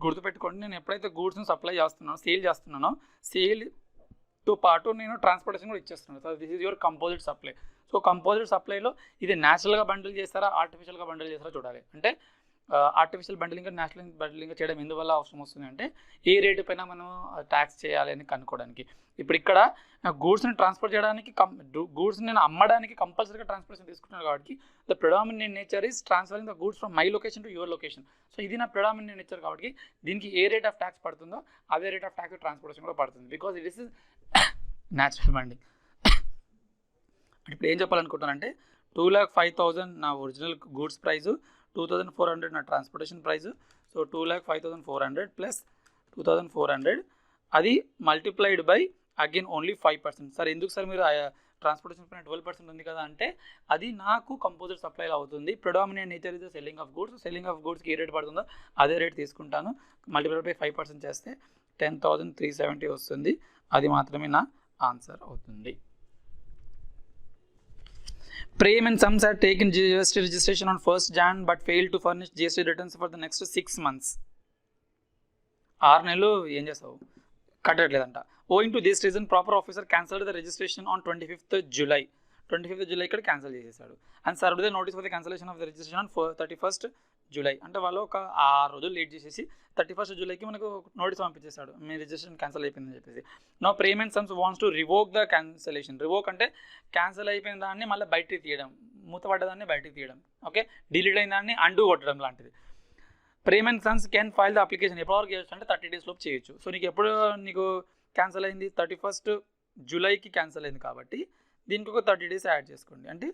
గుర్తుపెట్టుకోండి, నేను ఎప్పుడైతే గూడ్స్ని సప్లై చేస్తున్నానో సేల్ చేస్తున్నానో సేల్తో పాటు నేను ట్రాన్స్పోర్టేషన్ కూడా ఇచ్చేస్తున్నాను. So this is your composite supply. So composite సప్లైలో ఇది న్యాచురల్గా బండిల్ చేస్తారా ఆర్టిఫిషియల్గా బండిల్ చేస్తారా చూడాలి. అంటే ఆర్టిఫిషియల్ బండిలింగ్ న్యాచురల్ బండిలింగ్ చేయడం ఎందువల్ల అవసరం వస్తుంది అంటే ఏ రేటు పైన మనం ట్యాక్స్ చేయాలి అని కనుక్కోవడానికి. ఇప్పుడు ఇక్కడ గూడ్స్ని ట్రాన్స్పోర్ట్ చేయడానికి గూడ్స్ని నేను అమ్మడానికి కంపల్సరీగా ట్రాన్స్పోర్టేషన్ తీసుకుంటున్నాను కాబట్టి the predominant nature is transferring the goods from my location to your location. So ఇది నా ప్రిడామినెంట్ నేచర్ కాబట్టి దీనికి ఏ రేట్ ఆఫ్ ట్యాక్స్ పడుతుందో అదే రేట్ ఆఫ్ ట్యాక్స్ ట్రాన్స్పోర్టేషన్ కూడా పడుతుంది, because it is natural bonding. ఇప్పుడు ఏం చెప్పాలనుకుంటున్నానంటే 2,05,000 నా ఒరిజినల్ గూడ్స్ ప్రైజు, 2,400 నా ట్రాన్స్పోర్టేషన్ ప్రైజు. సో 2,05,400 ప్లస్ 2,400 అది multiplied by again only 5%. Sir ఎందుకు సార్ మీరు ట్రాన్స్పోర్టేషన్ పైన 12% ఉంది కదా అంటే అది నాకు కంపోజిట్ సప్లైలో అవుతుంది. Predominant nature is selling of goods. Selling of గూడ్స్కి ఏ రేట్ పడుతుందో అదే రేట్ తీసుకుంటాను. మల్టిప్లైడ్ బై 5% చేస్తే 10,370 వస్తుంది. అది మాత్రమే నా ఆన్సర్ అవుతుంది. Prem and sums had taken GST registration on 1st Jan but failed to furnish GST returns for the next 6 months. 6 నెలలు ఏం చేస్తావు, కట్టట్లేదంట. Owing to this reason, proper officer cancelled the registration on 25th July. 25th July ఇక్కడ క్యాన్సిల్ చేసేసాడు. And served the notice for the cancellation of the registration on 31st July. అంటే వాళ్ళు ఒక 6 రోజులు లేట్ చేసేసి 31st Julyకి మనకు నోటీస్ పంపించేశాడు, మీ రిజిస్ట్రేషన్ క్యాన్సిల్ అయిపోయిందని చెప్పేసి. No Prem and sons wants to revoke the cancellation. Revoke అంటే క్యాన్సిల్ అయిపోయిన దాన్ని మళ్ళీ బయటికి తీయడం, మూతపడ్డదాన్ని బయటికి తీయడం, ఓకే, డిలీట్ అయిన దాన్ని అండూ కొట్టడం లాంటిది. Prem and sons can file the application ఎప్పటివరకు చేయొచ్చు అంటే 30 days లోపు చేయొచ్చు. సో నీకు ఎప్పుడు నీకు క్యాన్సిల్ అయింది, 31st Julyకి క్యాన్సిల్ అయింది కాబట్టి దీనికి ఒక 30 days యాడ్ చేసుకోండి, అంటే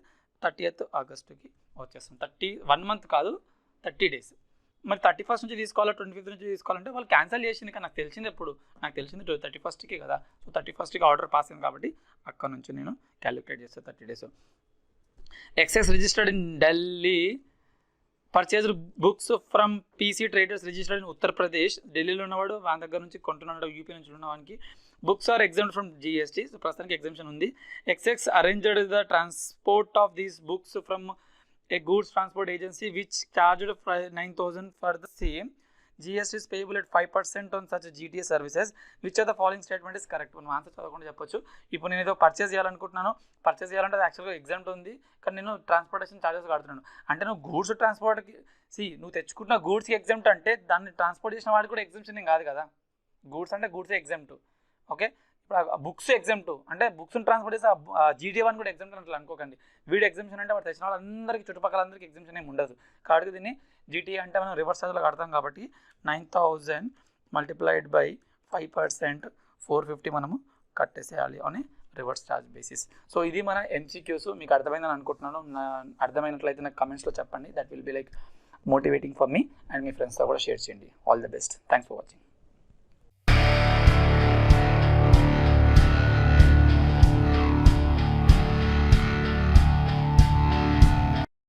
30th Augustకి వచ్చేస్తుంది. 1 month కాదు, 30 days. మరి 31st నుంచి తీసుకోవాలా, 25th నుంచి తీసుకోవాలంటే వాళ్ళు క్యాన్సిల్ చేసింది కానీ నాకు తెలిసింది 31stకి కదా. సో 31stకి ఆర్డర్ పాస్ అయింది కాబట్టి అక్కడ నుంచి నేను క్యాలిక్యులేట్ చేస్తాను 30 days. Excess registered in Delhi purchased books from PC traders registered in Uttar Pradesh. ఢిల్లీలో ఉన్నవాడు వాని దగ్గర నుంచి కొంటున్నాడు, యూపీ నుంచి ఉన్నవానికి books are exempted from GST. So ప్రస్తుతానికి ఎగ్జామ్షన్ ఉంది. Excess arranged the transport of these books from a goods transport agency which charged 9,000 for the same. GST is payable at 5% on such GTA services. Which of the following statement is correct? మనం ఆన్సర్ చదవకుండా చెప్పొచ్చు. ఇప్పుడు నేను ఏదో పర్చేస్ చేయాలనుకుంటున్నాను, పర్చేస్ చేయాలంటే అది యాక్చువల్గా ఎగ్జామ్ట్ ఉంది కానీ నేను ట్రాన్స్పోర్టేషన్ ఛార్జెస్ కడుతున్నాను. అంటే నువ్వు గూడ్స్ ట్రాన్స్పోర్ట్కి నువ్వు తెచ్చుకుంటున్న గూడ్స్కి ఎగ్జామ్ట్ అంటే దాన్ని ట్రాన్స్పోర్ట్ చేసిన వాడికి కూడా ఎగ్జామ్షన్ ఏం కాదు కదా. గూడ్స్ అంటే గూడ్స్ ఎగ్జామ్ట్, ఓకే. ఇప్పుడు బుక్స్ ఎగ్జామ్ట్ అంటే బుక్స్ని ట్రాన్స్పోర్ట్ చేసి GT1 కూడా ఎగ్జామ్షన్ అట్లా అనుకోకండి. వీడి ఎగ్జామ్షన్ అంటే వాడు తెచ్చిన వాళ్ళందరికీ చుట్టుపక్కల అందరికీ ఎగ్జామ్షన్ ఏమి ఉండదు. కాబట్టి దీన్ని GT అంటే మనం రివర్స్ ఛార్జ్లో కడతాం కాబట్టి 9,000 మల్టిప్లైడ్ బై 5% 450 మనము కట్టేసేయాలి అని రివర్స్ ఛార్జ్ బేసిస్. సో ఇది మన MCQs. మీకు అర్థమైందని అనుకుంటున్నాను. అర్థమైనట్లయితే నాకు కమెంట్స్లో చెప్పండి. That will be like motivating for me and మీ ఫ్రెండ్స్తో కూడా షేర్ చేయండి. All the best. Thanks for watching.